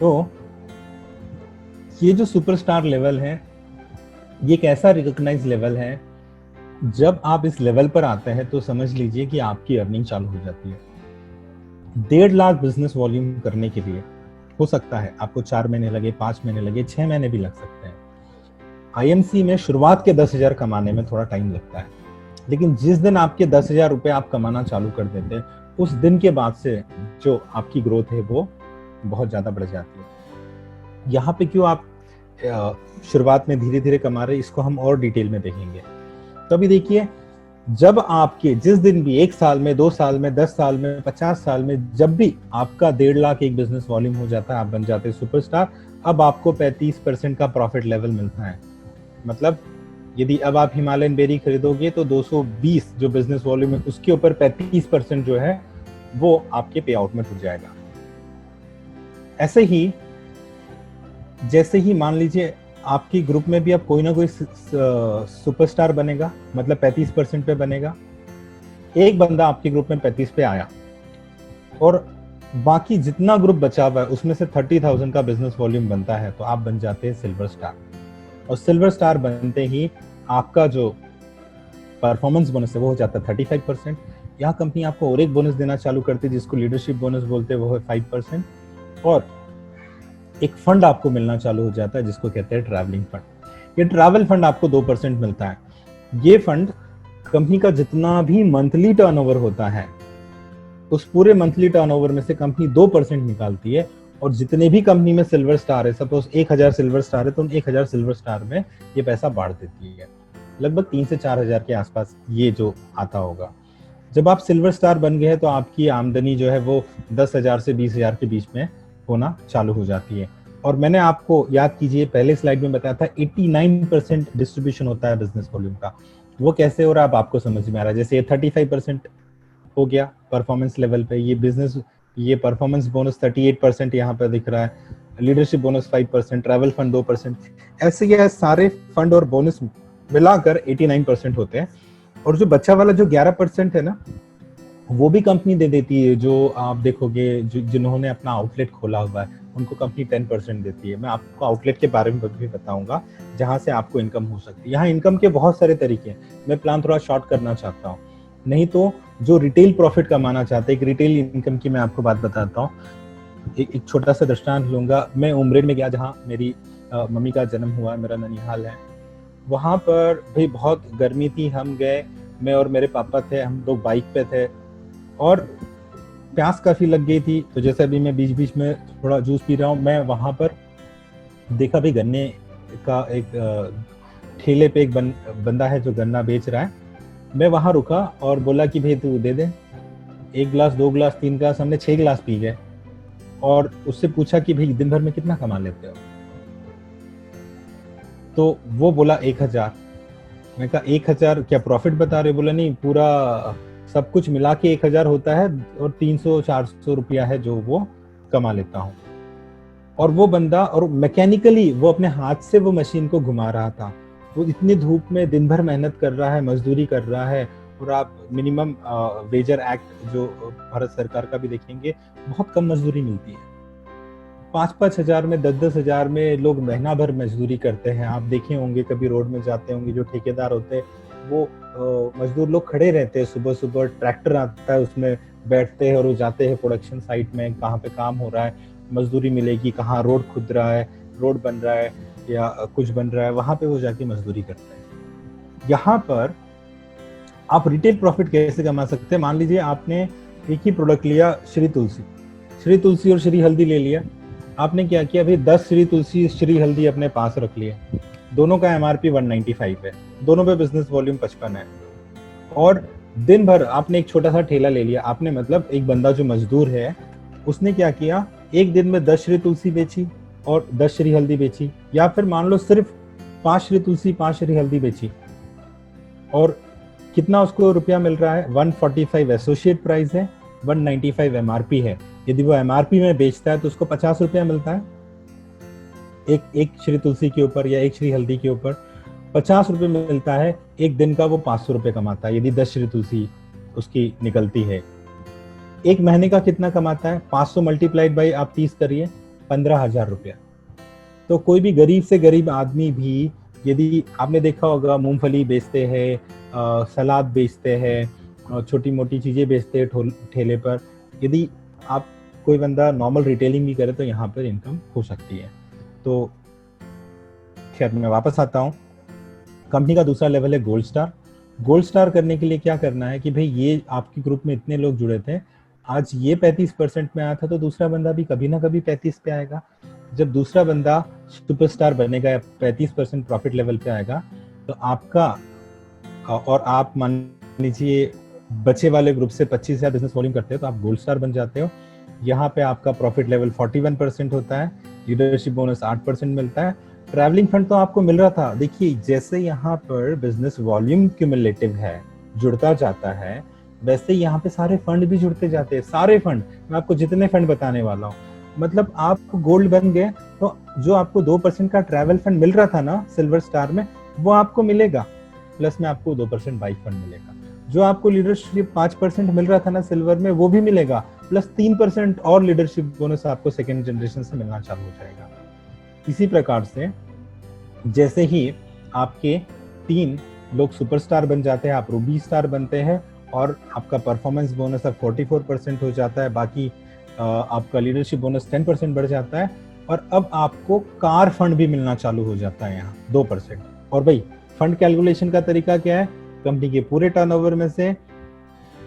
तो ये जो सुपरस्टार लेवल है ये एक ऐसा रिकॉग्नाइज लेवल है, जब आप इस लेवल पर आते हैं तो समझ लीजिए कि आपकी अर्निंग चालू हो जाती है। 1.5 लाख बिजनेस वॉल्यूम करने के लिए हो सकता है आपको 4 महीने लगे, 5 महीने लगे, 6 महीने भी लग सकते हैं। आईएमसी में शुरुआत के 10,000 कमाने में थोड़ा टाइम लगता है, लेकिन जिस दिन आपके 10,000 रुपए आप कमाना चालू कर देते हैं उस दिन के बाद से जो आपकी ग्रोथ है वो बहुत ज्यादा बढ़ जाती है। यहाँ पे क्यों आप शुरुआत में धीरे धीरे कमा रहे, इसको हम और डिटेल में देखेंगे। तो अभी देखिए, जब आपके जिस दिन भी 1 साल में, 2 साल में, 10 साल में, 50 साल में जब भी आपका 1.5 लाख एक बिजनेस वॉल्यूम हो जाता है, आप बन जाते हैं सुपरस्टार। अब आपको 35% का प्रॉफिट लेवल मिलता है। मतलब यदि अब आप हिमालयन बेरी खरीदोगे तो 220 जो बिजनेस वॉल्यूम है उसके ऊपर 35% जो है वो आपके पे आउट में जुड़ जाएगा। ऐसे ही जैसे ही मान लीजिए आपकी ग्रुप में भी अब कोई ना कोई सुपरस्टार बनेगा, मतलब 35% पे बनेगा। एक बंदा आपके ग्रुप में 35 पे आया और बाकी जितना ग्रुप बचा हुआ है उसमें से 30,000 का बिजनेस वॉल्यूम बनता है तो आप बन जाते हैं सिल्वर स्टार। और सिल्वर स्टार बनते ही आपका जो परफॉर्मेंस बोनस है वो हो जाता है 35%। यहाँ कंपनी आपको और एक बोनस देना चालू करती है जिसको लीडरशिप बोनस बोलते हैं, वो है 5%। और एक फंड आपको मिलना चालू हो जाता है जिसको कहते हैं ट्रैवलिंग फंड। ये ट्रैवल फंड आपको 2% मिलता है। ये फंड कंपनी का जितना भी मंथली टर्नओवर होता है उस पूरे मंथली टर्नओवर में से कंपनी 2% निकालती है, और जितने भी कंपनी में सिल्वर स्टार है, सपोज 1,000 सिल्वर स्टार है तो उन 1,000 सिल्वर स्टार में ये पैसा बांट देती है। लगभग 3 से 4,000 के आसपास ये जो आता होगा। जब आप सिल्वर स्टार बन गए हैं तो आपकी आमदनी जो है वो 10,000 से 20,000 के बीच में होना चालू हो जाती है। और मैंने आपको याद कीजिए पहले स्लाइड में बताया था 89% डिस्ट्रीब्यूशन होता है बिजनेस वॉल्यूम का। वो कैसे हो रहा है अब आपको समझ में आ रहा है। जैसे ये 35% हो गया परफॉर्मेंस लेवल पे, ये बिजनेस, ये परफॉर्मेंस बोनस 38% यहाँ पे दिख रहा है, लीडरशिप बोनस 5%, ट्रैवल फंड 2%। ऐसे ये सारे फंड और बोनस मिलाकर 89% होते हैं। और जो बच्चा वाला जो 11% है ना, वो भी कंपनी दे देती है। जो आप देखोगे जिन्होंने अपना आउटलेट खोला हुआ है उनको कंपनी 10% देती है। मैं आपको आउटलेट के बारे में भी बताऊंगा जहां से आपको इनकम हो सकती है। यहाँ इनकम के बहुत सारे तरीके हैं, मैं प्लान थोड़ा शॉर्ट करना चाहता हूँ। नहीं तो जो रिटेल प्रॉफिट कमाना चाहते हैं, एक रिटेल इनकम की मैं आपको बात बताता हूँ। एक छोटा सा दृष्टांत लूंगा। मैं उमरेड में गया जहाँ मेरी मम्मी का जन्म हुआ, मेरा ननिहाल है। वहां पर भाई बहुत गर्मी थी, हम गए, मैं और मेरे पापा थे, हम लोग बाइक पे थे और प्यास काफी लग गई थी। तो जैसे अभी मैं बीच बीच में थोड़ा जूस पी रहा हूँ, मैं वहां पर देखा भाई गन्ने का एक ठेले पे एक बंदा है जो गन्ना बेच रहा है। मैं वहां रुका और बोला कि भाई तू दे दे। 1 गिलास, 2 गिलास, 3 गिलास, हमने 6 गिलास पी गए। और उससे पूछा कि भाई दिन भर में कितना कमा लेते हो? तो वो बोला 1000। मैं कहा 1000 क्या प्रॉफिट बता रहे हो? बोला नहीं, पूरा सब कुछ मिला के 1000 होता है और 300-400 रुपया है जो वो कमा लेता हूँ। और वो बंदा, और मैकेनिकली वो अपने हाथ से वो मशीन को घुमा रहा था। वो इतनी धूप में दिन भर मेहनत कर रहा है, मजदूरी कर रहा है। और आप मिनिमम वेजर एक्ट जो भारत सरकार का भी देखेंगे, बहुत कम मजदूरी मिलती है। 5-5 हजार में, 10-10 हजार में लोग महीना भर मजदूरी करते हैं। आप देखे होंगे, कभी रोड में जाते होंगे, जो ठेकेदार होते हैं वो मजदूर लोग खड़े रहते हैं। सुबह सुबह ट्रैक्टर आता है, उसमें बैठते हैं और वो जाते हैं प्रोडक्शन साइट में, कहाँ पे काम हो रहा है, मजदूरी मिलेगी, कहाँ रोड खुद रहा है, रोड बन रहा है या कुछ बन रहा है, वहां पे वो जाके मजदूरी करते हैं। यहाँ पर आप रिटेल प्रॉफिट कैसे कमा सकते हैं? मान लीजिए आपने एक ही प्रोडक्ट लिया, श्री तुलसी और श्री हल्दी ले लिया। आपने क्या किया भाई, 10 श्री तुलसी, श्री हल्दी अपने पास रख लिए। दोनों का MRP 195 है, दोनों पे बिजनेस वॉल्यूम 55 है। और दिन भर आपने एक छोटा सा ठेला ले लिया। आपने मतलब एक बंदा जो मजदूर है, उसने क्या किया, एक दिन में 10 श्री तुलसी बेची और 10 श्री हल्दी बेची, या फिर मान लो सिर्फ 5 श्री तुलसी 5 श्री हल्दी बेची। और कितना उसको रुपया मिल रहा है? 145 एसोसिएट प्राइस है, 195 MRP है। यदि वो MRP में बेचता है तो उसको 50 रुपया मिलता है एक श्री तुलसी के ऊपर या एक श्री हल्दी के ऊपर 50 रुपये मिलता है। एक दिन का वो 500 रुपये कमाता है यदि 10 श्री तुलसी उसकी निकलती है। एक महीने का कितना कमाता है? 500 मल्टीप्लाइड बाई आप 30 करिए, 15,000 रुपया। तो कोई भी गरीब से गरीब आदमी भी, यदि आपने देखा होगा, मूंगफली बेचते हैं, सलाद बेचते हैं, छोटी मोटी चीजें बेचते हैं ठेले पर, यदि आप कोई बंदा नॉर्मल रिटेलिंग भी करे तो यहाँ पर इनकम हो सकती है। तो खैर मैं वापस आता हूँ। कंपनी का दूसरा लेवल है गोल्ड स्टार। गोल्ड स्टार करने के लिए क्या करना है कि भाई ये आपके ग्रुप में इतने लोग जुड़े थे, आज ये 35% में आया था तो दूसरा बंदा भी कभी ना कभी 35 पे आएगा। जब दूसरा बंदा सुपरस्टार बनेगा या 35% प्रॉफिट लेवल पे आएगा तो आपका, और आप मान लीजिए बचे वाले ग्रुप से 25,000 बिजनेस वॉल्यूम करते हो तो आप गोल्ड स्टार बन जाते हो। यहाँ पे आपका प्रॉफिट लेवल 41% होता है, लीडरशिप बोनस 8% मिलता है। ट्रैवलिंग फंड तो आपको मिल रहा था। देखिए जैसे यहाँ पर बिजनेस वॉल्यूम क्यूमुलेटिव है, जुड़ता जाता है, वैसे यहाँ पे सारे फंड भी जुड़ते जाते हैं। सारे फंड, मैं आपको जितने फंड बताने वाला हूँ, मतलब आप गोल्ड बन गए तो जो आपको 2% का ट्रैवल फंड मिल रहा था ना सिल्वर स्टार में, वो आपको मिलेगा, प्लस में आपको 2% बाइक फंड मिलेगा। जो आपको लीडरशिप 5% मिल रहा था ना सिल्वर में, वो भी मिलेगा, प्लस 3% और लीडरशिप बोनस आपको सेकेंड जनरेशन से मिलना चालू हो जाएगा। इसी प्रकार से जैसे ही आपके 3 लोग सुपरस्टार बन जाते हैं, आप रूबी स्टार बनते हैं और आपका परफॉर्मेंस बोनस अब 44% हो जाता है, बाकी आपका लीडरशिप बोनस 10% बढ़ जाता है, और अब आपको कार फंड भी मिलना चालू हो जाता है यहाँ 2%। और भाई फंड कैलकुलेशन का तरीका क्या है? कंपनी के पूरे टर्नओवर में से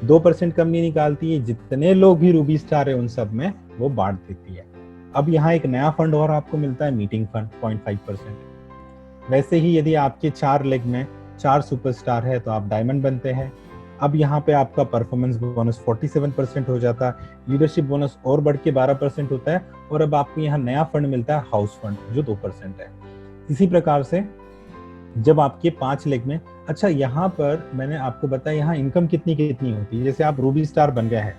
2% कंपनी निकालती है, जितने लोग भी रूबी स्टार है उन सब में वो बांट देती है। अब यहाँ एक नया फंड और आपको मिलता है, मीटिंग फंड 0.5%। वैसे ही यदि आपके 4 लेग में 4 सुपरस्टार है तो आप डायमंड बनते हैं। अब यहाँ पे आपका परफॉर्मेंस बोनस 47% हो जाता है, लीडरशिप बोनस और बढ़ के 12% होता है, और अब आपको यहाँ नया फंड मिलता है, हाउस फंड, जो 2% है। इसी प्रकार से जब आपके 5 लेग में, अच्छा यहाँ पर मैंने आपको बताया यहाँ इनकम कितनी होती है। जैसे आप रूबी स्टार बन गया है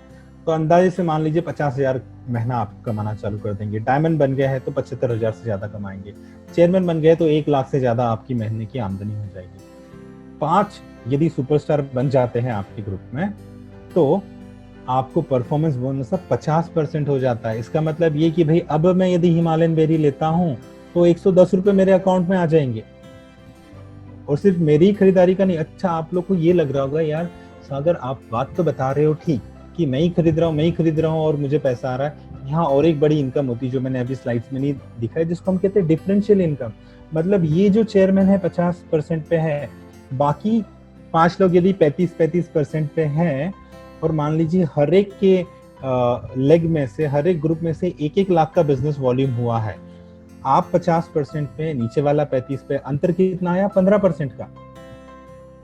तो अंदाजे से मान लीजिए 50,000 महीना आप कमाना चालू कर देंगे। डायमंड बन गया है तो 75,000 से ज्यादा कमाएंगे। चेयरमैन बन गए तो 1 लाख से ज्यादा आपकी महीने की आमदनी हो जाएगी। 5 यदि सुपरस्टार बन जाते हैं आपके ग्रुप में तो आपको परफॉर्मेंस बोनस अब 50% हो जाता है। इसका मतलब ये कि भाई अब मैं यदि हिमालयन बेरी लेता हूँ तो 110 रुपए मेरे अकाउंट में आ जाएंगे, और सिर्फ मेरी खरीदारी का नहीं। अच्छा, आप लोग को ये लग रहा होगा यार सागर आप बात तो बता रहे हो ठीक कि मैं ही खरीद रहा हूँ, मैं ही खरीद रहा हूँ और मुझे पैसा आ रहा है। यहाँ और एक बड़ी इनकम होती है जो मैंने अभी स्लाइड्स में नहीं दिखाई, जिसको हम कहते हैं डिफरेंशियल इनकम। मतलब ये जो चेयरमैन है 50% पे है, बाकी 5 लोग यदि 35% पे हैं, और मान लीजिए हर एक के लेग में से, हर एक ग्रुप में से 1-1 लाख का बिजनेस वॉल्यूम हुआ है, आप 50% पे, नीचे वाला 35 पे, अंतर कितना आया? 15% का।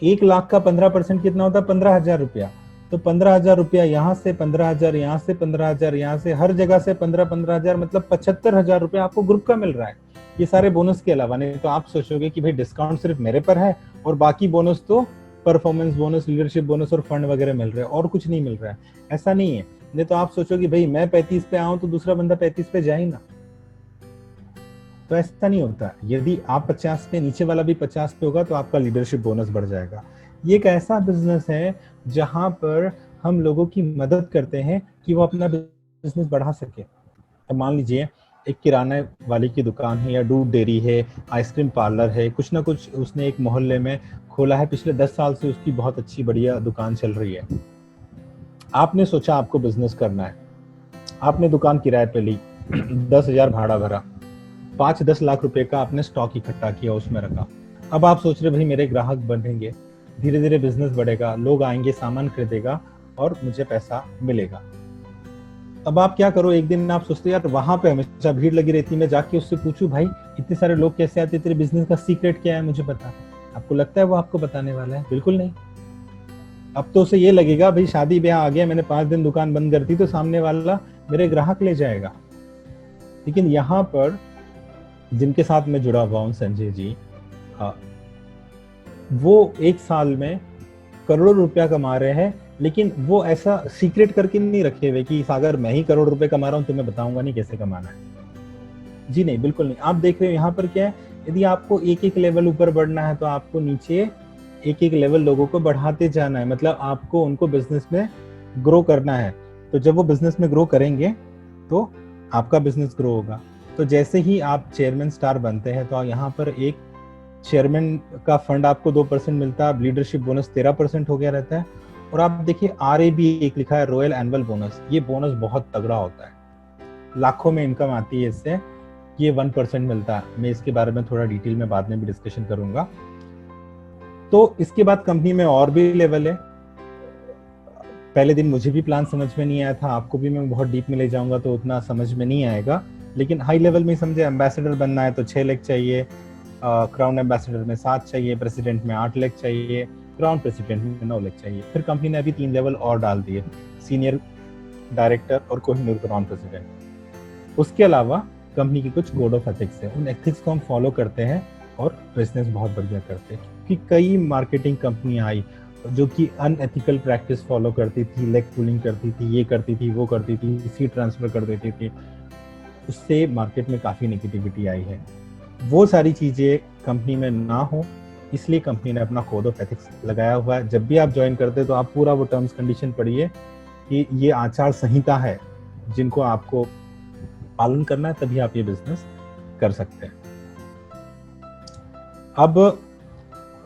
1 लाख का 15% कितना होता है? 15,000 रुपया। तो 15,000 रुपया यहाँ से, 15,000 यहाँ से, 15,000 यहाँ से, हर जगह से 15,000 मतलब 75,000 रुपया आपको ग्रुप का मिल रहा है, ये सारे बोनस के अलावा। नहीं तो आप सोचोगे कि भाई डिस्काउंट सिर्फ मेरे पर है और बाकी बोनस तो परफॉर्मेंस बोनस, लीडरशिप बोनस और फंड वगैरह मिल रहे हैं और कुछ नहीं मिल रहा है। ऐसा नहीं है। नहीं तो आप सोचोगे भाई मैं 35 पे आऊं तो दूसरा बंदा 35 पे जाए ना, तो ऐसा नहीं होता। यदि आप 50 पे, नीचे वाला भी 50 पे होगा तो आपका लीडरशिप बोनस बढ़ जाएगा। ये एक ऐसा बिजनेस है जहां पर हम लोगों की मदद करते हैं कि वो अपना बिजनेस बढ़ा सके। तो मान लीजिए एक किराना वाले की दुकान है या दूध डेयरी है, आइसक्रीम पार्लर है, कुछ ना कुछ उसने एक मोहल्ले में खोला है, पिछले 10 साल से उसकी बहुत अच्छी बढ़िया दुकान चल रही है। आपने सोचा आपको बिजनेस करना है, आपने दुकान किराए पे ली, 10,000 भाड़ा भरा, 5-10 लाख रुपए का आपने स्टॉक इकट्ठा किया, उसमें रखा। अब आप सोच रहे भाई मेरे ग्राहक बढ़ेंगे, धीरे धीरे बिजनेस बढ़ेगा, लोग आएंगे, सामान खरीदेगा और मुझे पैसा मिलेगा। अब आप क्या करो, एक दिन आप सोचते यार वहां पे हमेशा भीड़ लगी रहती, मैं जाके उससे पूछूं भाई इतने सारे लोग कैसे आते, तेरे बिजनेस का सीक्रेट क्या है मुझे बता। आपको लगता है वो आपको बताने वाला है? बिल्कुल नहीं। अब तो उसे ये लगेगा भाई शादी ब्याह आ गया, मैंने 5 दिन दुकान बंद कर दी तो सामने वाला मेरे ग्राहक ले जाएगा। लेकिन यहाँ पर जिनके साथ मैं जुड़ा हुआ हूँ, संजय जी, वो 1 साल में करोड़ों रुपया कमा रहे हैं, लेकिन वो ऐसा सीक्रेट करके नहीं रखे हुए कि सागर मैं ही करोड़ रुपए कमा रहा हूँ, तुम्हें बताऊंगा नहीं कैसे कमाना है। जी नहीं, बिल्कुल नहीं। आप देख रहे हो यहाँ पर क्या है, यदि आपको एक लेवल ऊपर बढ़ना है तो आपको नीचे एक लेवल लोगों को बढ़ाते जाना है। मतलब आपको उनको बिजनेस में ग्रो करना है। तो जब वो बिजनेस में ग्रो करेंगे तो आपका बिजनेस ग्रो होगा। तो जैसे ही आप चेयरमैन स्टार बनते हैं तो यहाँ पर एक चेयरमैन का फंड आपको 2% मिलता है, लीडरशिप बोनस 13% हो गया रहता है। और आप देखिए RAB एक लिखा है, रॉयल एनुअल बोनस। ये बोनस बहुत तगड़ा होता है, लाखों में इनकम आती है इससे। ये 1% मिलता है। मैं इसके बारे में थोड़ा डिटेल में बाद में भी डिस्कशन करूंगा। तो इसके बाद कंपनी में और भी लेवल है। पहले दिन मुझे भी प्लान समझ में नहीं आया था, आपको भी मैं बहुत डीप में ले जाऊंगा तो उतना समझ में नहीं आएगा, लेकिन हाई लेवल में समझे। एम्बेसडर बनना है तो 6 लाख चाहिए, क्राउन एम्बेसडर में 7 चाहिए, प्रेसिडेंट में 8 लाख चाहिए, क्राउन प्रेसिडेंट में 9 लाख चाहिए। फिर कंपनी ने अभी 3 लेवल और डाल दिए, सीनियर डायरेक्टर और कोहिनूर क्राउन प्रेसिडेंट। उसके अलावा कंपनी की कुछ कोड ऑफ एथिक्स है, उन एथिक्स को हम फॉलो करते हैं और बिजनेस बहुत बढ़िया करते हैं। क्योंकि कई मार्केटिंग कंपनियां आई जो कि अनएथिकल प्रैक्टिस फॉलो करती थी, लेग पुलिंग करती थी, ये करती थी, वो करती थी, सीट ट्रांसफर कर देती थी, उससे मार्केट में काफी नेगेटिविटी आई है। वो सारी चीजें कंपनी में ना हो, इसलिए कंपनी ने अपना कोड ऑफ एथिक्स लगाया हुआ है। जब भी आप ज्वाइन करते हैं तो आप पूरा वो टर्म्स कंडीशन पढ़िए कि ये आचार संहिता है जिनको आपको पालन करना है, तभी आप ये बिजनेस कर सकते हैं। अब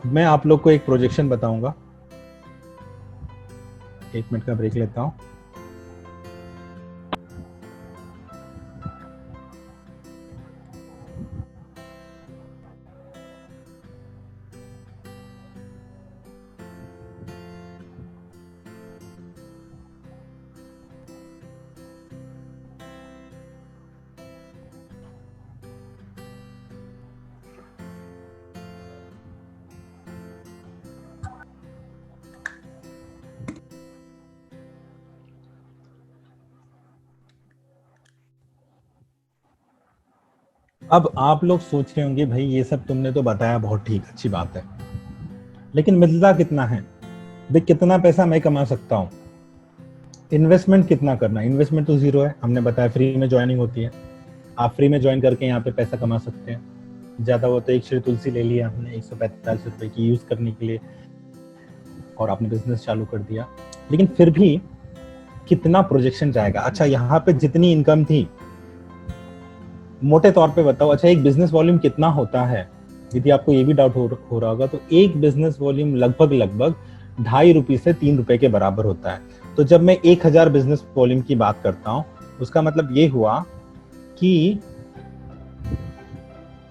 मैं आप लोग को एक प्रोजेक्शन बताऊंगा। 1 मिनट का ब्रेक लेता हूं। अब आप लोग सोच रहे होंगे भाई ये सब तुमने तो बताया, बहुत ठीक, अच्छी बात है, लेकिन मिलता कितना है भाई? कितना पैसा मैं कमा सकता हूँ? इन्वेस्टमेंट कितना करना है? इन्वेस्टमेंट तो जीरो है, हमने बताया फ्री में ज्वाइनिंग होती है। आप फ्री में ज्वाइन करके यहाँ पे पैसा कमा सकते हैं। ज्यादा वो तो एक श्री तुलसी ले लिया आपने 145 रुपए की यूज करने के लिए और आपने बिजनेस चालू कर दिया। लेकिन फिर भी कितना प्रोजेक्शन जाएगा। अच्छा, यहाँ पे जितनी इनकम थी, मोटे तौर पे बताओ, अच्छा एक बिजनेस वॉल्यूम कितना होता है, यदि आपको ये भी डाउट हो रहा होगा, तो एक बिजनेस वॉल्यूम लगभग लगभग ₹2.5 से ₹3 के बराबर होता है। तो जब मैं 1000 बिजनेस वॉल्यूम की बात करता हूँ, उसका मतलब ये हुआ कि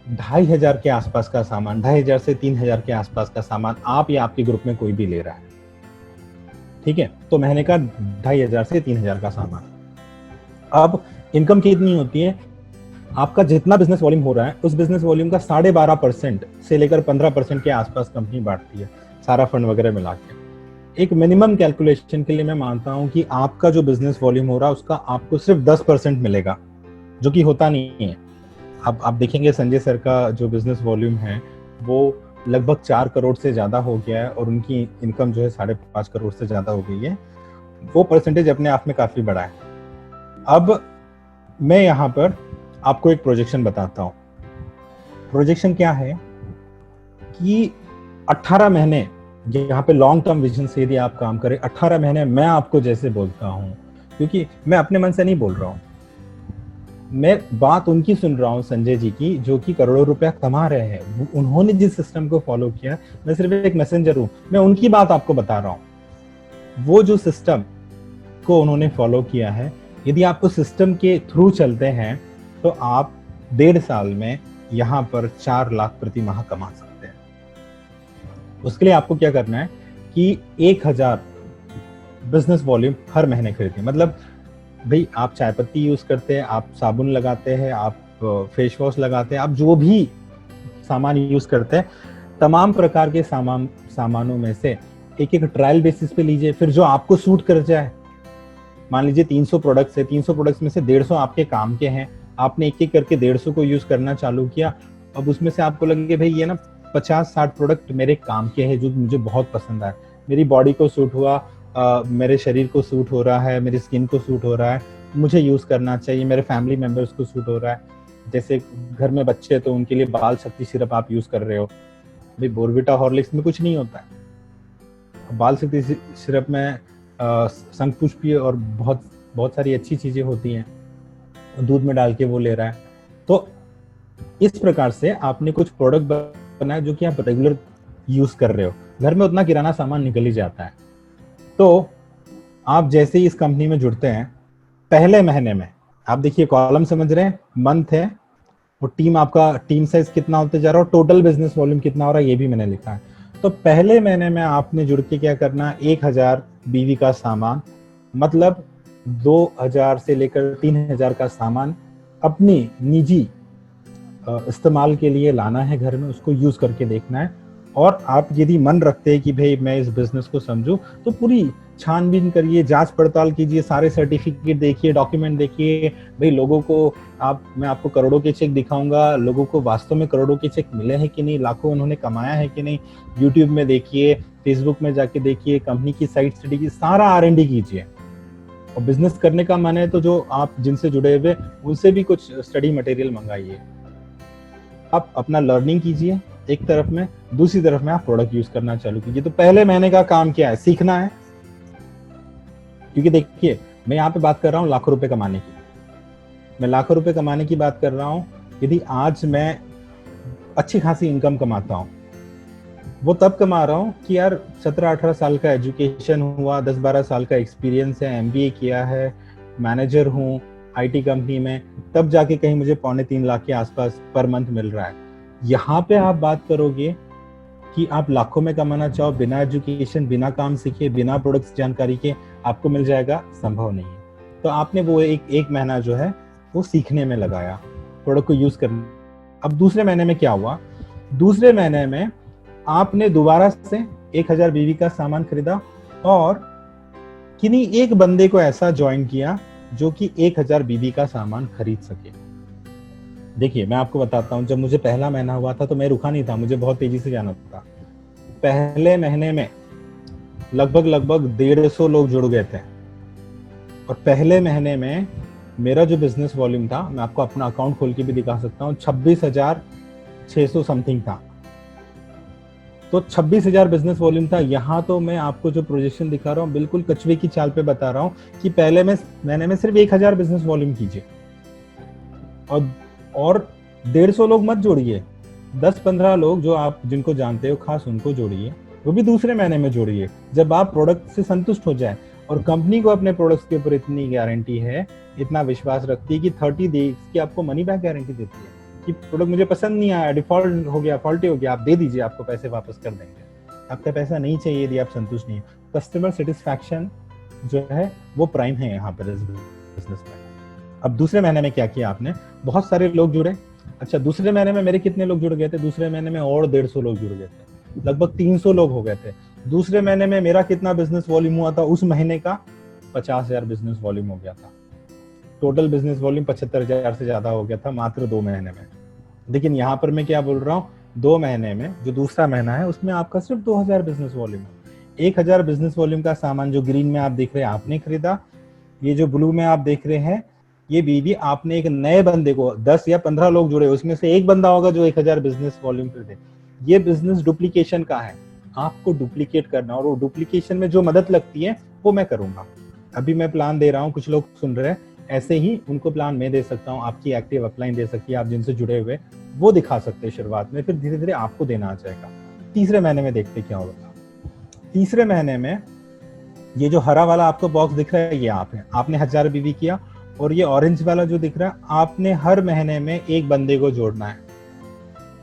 2500 के आसपास का सामान, 2500 से 3000 के आसपास का सामान आप या आपके ग्रुप में कोई भी ले रहा है, ठीक है। तो महीने का 2500 से 3000 का सामान। अब इनकम कितनी होती है, आपका जितना बिजनेस वॉल्यूम हो रहा है उस बिजनेस वॉल्यूम का 12.5% से लेकर 15% के आसपास कंपनी बांटती है, सारा फंड वगैरह मिला के। एक मिनिमम कैलकुलेशन के लिए मैं मानता हूं कि आपका जो बिजनेस वॉल्यूम हो रहा है उसका आपको सिर्फ 10% मिलेगा, जो कि होता नहीं है। अब आप देखेंगे संजय सर का जो बिजनेस वॉल्यूम है वो लगभग 4 करोड़ से ज्यादा हो गया है और उनकी इनकम जो है 5.5 करोड़ से ज्यादा हो गई है। वो परसेंटेज अपने आप में काफी बड़ा है। अब मैं यहाँ पर आपको एक प्रोजेक्शन बताता हूँ। प्रोजेक्शन क्या है कि 18 महीने, यहाँ पे लॉन्ग टर्म विजन से यदि आप काम करें, 18 महीने मैं आपको जैसे बोलता हूँ, क्योंकि मैं अपने मन से नहीं बोल रहा हूँ, मैं बात उनकी सुन रहा हूँ संजय जी की, जो कि करोड़ों रुपया कमा रहे हैं। उन्होंने जिस सिस्टम को फॉलो किया, मैं सिर्फ एक मैसेंजर हूँ, मैं उनकी बात आपको बता रहा हूँ। वो जो सिस्टम को उन्होंने फॉलो किया है, यदि आप उस सिस्टम के थ्रू चलते हैं तो आप 1.5 साल में यहाँ पर 4 लाख प्रति माह कमा सकते हैं। उसके लिए आपको क्या करना है कि 1000 बिजनेस वॉल्यूम हर महीने खरीदें। मतलब भाई आप चाय पत्ती यूज करते हैं, आप साबुन लगाते हैं, आप फेस वॉश लगाते हैं, आप जो भी सामान यूज करते हैं, तमाम प्रकार के सामानों में से एक एक ट्रायल बेसिस पे लीजिए, फिर जो आपको सूट कर जाए। मान लीजिए 300 प्रोडक्ट्स है, 300 प्रोडक्ट्स में से 150 आपके काम के हैं, आपने एक एक करके 150 को यूज करना चालू किया। अब उसमें से आपको लगे भाई ये ना 50-60 प्रोडक्ट मेरे काम के हैं जो मुझे बहुत पसंद आए, मेरी बॉडी को सूट हुआ, मेरे शरीर को सूट हो रहा है, मेरी स्किन को सूट हो रहा है, मुझे यूज करना चाहिए, मेरे फैमिली मेंबर्स को सूट हो रहा है। जैसे घर में बच्चे तो उनके लिए बाल शक्ति सिरप आप यूज कर रहे हो, भाई बोर्नविटा हॉर्लिक्स में कुछ नहीं होता है, बाल शक्ति सिरप में शंखपुष्पी और बहुत बहुत सारी अच्छी चीजें होती हैं, दूध में डाल के वो ले रहा है। तो इस प्रकार से आपने कुछ प्रोडक्ट बनाया जो कि आप रेगुलर यूज कर रहे हो, घर में उतना किराना सामान निकल ही जाता है। तो आप जैसे ही इस कंपनी में जुड़ते हैं, पहले महीने में आप देखिए कॉलम समझ रहे हैं, मंथ है, वो टीम, आपका टीम साइज कितना होते जा रहा है और टोटल बिजनेस वॉल्यूम कितना हो रहा है ये भी मैंने लिखा है। तो पहले महीने में आपने जुड़ के क्या करना है, 1000 बीवी का सामान, मतलब 2000 से लेकर 3000 का सामान अपनी निजी इस्तेमाल के लिए लाना है घर में, उसको यूज करके देखना है। और आप यदि मन रखते हैं कि भाई मैं इस बिजनेस को समझूं, तो पूरी छानबीन करिए, जांच पड़ताल कीजिए, सारे सर्टिफिकेट देखिए, डॉक्यूमेंट देखिए। भाई लोगों को मैं आपको करोड़ों के चेक दिखाऊंगा, लोगों को वास्तव में करोड़ों के चेक मिले हैं कि नहीं, लाखों उन्होंने कमाया है कि नहीं, यूट्यूब में देखिए, फेसबुक में जाके देखिए, कंपनी की साइट स्टडी की, सारा R&D कीजिए। और बिजनेस करने का मन है तो जो आप जिनसे जुड़े हुए उनसे भी कुछ स्टडी मटेरियल मंगाइए। आप अपना लर्निंग कीजिए एक तरफ में, दूसरी तरफ में आप प्रोडक्ट यूज करना चालू कीजिए। तो पहले महीने का काम क्या है, सीखना है। क्योंकि देखिए मैं यहाँ पे बात कर रहा हूँ लाखों रुपए कमाने की, मैं लाखों रुपए कमाने की बात कर रहा हूँ। यदि आज मैं अच्छी खासी इनकम कमाता हूँ, वो तब कमा रहा हूँ कि यार 17-18 साल का एजुकेशन हुआ, 10-12 साल का एक्सपीरियंस है, MBA किया है, मैनेजर हूँ IT कंपनी में, तब जाके कहीं मुझे 2.25 लाख के आसपास पर मंथ मिल रहा है। यहाँ पे आप बात करोगे कि आप लाखों में कमाना चाहो, बिना एजुकेशन, बिना काम सीखे, बिना प्रोडक्ट्स जानकारी के आपको मिल जाएगा, संभव नहीं है। तो आपने वो एक महीना जो है वो सीखने में लगाया, प्रोडक्ट को यूज करने। अब दूसरे महीने में क्या हुआ, दूसरे महीने में आपने दोबारा से 1000 बीवी का सामान खरीदा और किन्हीं एक बंदे को ऐसा ज्वाइन किया जो कि 1000 बीवी का सामान खरीद सके। देखिए मैं आपको बताता हूँ, जब मुझे पहला महीना हुआ था तो मैं रुका नहीं था, मुझे बहुत तेजी से जाना था। पहले महीने में लगभग 150 लोग जुड़ गए थे और पहले महीने में मेरा जो बिजनेस वॉल्यूम था, मैं आपको अपना अकाउंट खोल के भी दिखा सकता हूँ, 26,600 समथिंग था। तो 26,000 बिजनेस वॉल्यूम था। यहाँ तो मैं आपको जो प्रोजेक्शन दिखा रहा हूँ बिल्कुल कछुए की चाल पे बता रहा हूँ कि पहले महीने में सिर्फ 1,000 बिजनेस वॉल्यूम कीजिए, और 150 लोग मत जोड़िए, 10-15 लोग जो आप जिनको जानते हो खास उनको जोड़िए, वो भी दूसरे महीने में जोड़िए जब आप प्रोडक्ट से संतुष्ट हो जाए। और कंपनी को अपने प्रोडक्ट्स के ऊपर इतनी गारंटी है, इतना विश्वास रखती है कि 30 डेज की आपको मनी बैक गारंटी देती है कि प्रोडक्ट मुझे पसंद नहीं आया, डिफॉल्ट हो गया, फॉल्टी हो गया, आप दे दीजिए, आपको पैसे वापस कर देंगे, आपका पैसा नहीं चाहिए यदि आप संतुष्ट नहीं है। कस्टमर सेटिस्फैक्शन जो है वो प्राइम है यहाँ पर इस बिजनेस में। अब दूसरे महीने में क्या किया आपने, बहुत सारे लोग जुड़े। अच्छा, दूसरे महीने में मेरे कितने लोग जुड़ गए थे, दूसरे महीने में और 150 लोग जुड़ गए थे, लगभग 300 लोग हो गए थे। दूसरे महीने में मेरा कितना बिजनेस वॉल्यूम हुआ था उस महीने का, 50,000 बिजनेस वॉल्यूम हो गया था। टोटल बिजनेस वॉल्यूम 75,000 से ज्यादा हो गया था मात्र 2 महीने में। लेकिन यहाँ पर मैं क्या बोल रहा हूँ, 2 महीने में जो दूसरा महीना है उसमें आपका सिर्फ 2,000 बिजनेस वॉल्यूम है। 1,000 बिजनेस वॉल्यूम का सामान जो ग्रीन में आप देख रहे हैं आपने खरीदा, ये जो ब्लू में आप देख रहे हैं ये बीवी आपने एक नए बंदे को, 10 या 15 लोग जुड़े, उसमें से एक बंदा होगा जो 1,000 बिजनेस वॉल्यूम खरीदे। ये बिजनेस डुप्लीकेशन का है, आपको डुप्लीकेट करना, और वो डुप्लीकेशन में जो मदद लगती है वो मैं करूंगा। अभी मैं प्लान दे रहा हूँ, कुछ लोग सुन रहे हैं, ऐसे ही उनको प्लान मैं दे सकता हूँ, आपकी एक्टिव अपलाइन दे सकती है, आप जिनसे जुड़े हुए वो दिखा सकते हैं शुरुआत में, फिर धीरे धीरे आपको देना आ जाएगा। तीसरे महीने में देखते क्या होगा। तीसरे महीने में ये जो हरा वाला आपको बॉक्स दिख रहा है ये आपने 1,000 बीवी किया, और ये ऑरेंज वाला जो दिख रहा है आपने हर महीने में एक बंदे को जोड़ना है।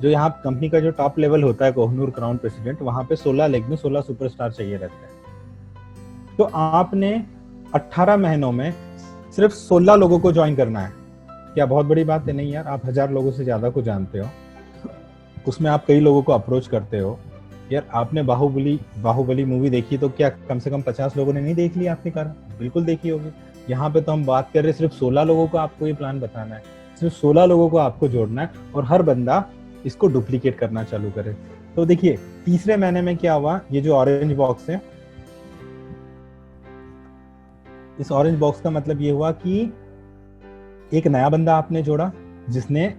जो यहाँ कंपनी का जो टॉप लेवल होता है कोहिनूर क्राउन प्रेसिडेंट, वहां पे 16 लेग में 16 सुपरस्टार चाहिए रहते हैं। तो आपने 18 महीनों में सिर्फ 16 लोगों को ज्वाइन करना है। क्या बहुत बड़ी बात है? नहीं यार, आप 1,000 लोगों से ज्यादा को जानते हो, उसमें आप कई लोगों को अप्रोच करते हो। यार आपने बाहुबली मूवी देखी तो क्या कम से कम 50 लोगों ने नहीं देख ली आपके कारण? बिल्कुल देखी होगी। यहाँ पे तो हम बात कर रहे सिर्फ 16 लोगों को आपको ये प्लान बताना है, सिर्फ 16 लोगों को आपको जोड़ना है, और हर बंदा इसको डुप्लीकेट करना चालू करे। तो देखिए तीसरे महीने में क्या हुआ, ये जो ऑरेंज बॉक्स है, इस ऑरेंज बॉक्स का मतलब ये हुआ कि एक नया बंदा आपने जोड़ा जिसने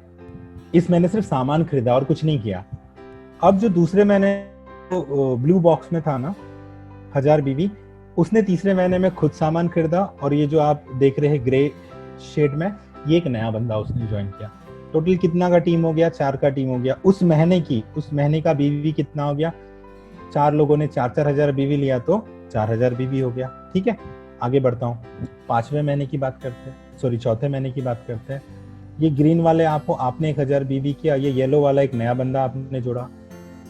इस महीने सिर्फ सामान खरीदा और कुछ नहीं किया। अब जो दूसरे महीने ब्लू बॉक्स में था ना 1,000 बीवी, उसने तीसरे महीने में खुद सामान खरीदा, और ये जो आप देख रहे हैं ग्रे शेड में, ये एक नया बंदा उसने ज्वाइन किया। टोटल कितना का टीम हो गया? 4 का टीम हो गया। उस महीने का बीवी कितना हो गया? 4 लोगों ने 4-4 हजार बीवी लिया तो 4,000 बीवी हो गया। ठीक है, आगे बढ़ता हूँ। 5वें महीने की बात करते हैं, सॉरी 4थे महीने की बात करते हैं। ये ग्रीन वाले आपने 1,000 बीवी किया, ये येलो वाला एक नया बंदा आपने जोड़ा,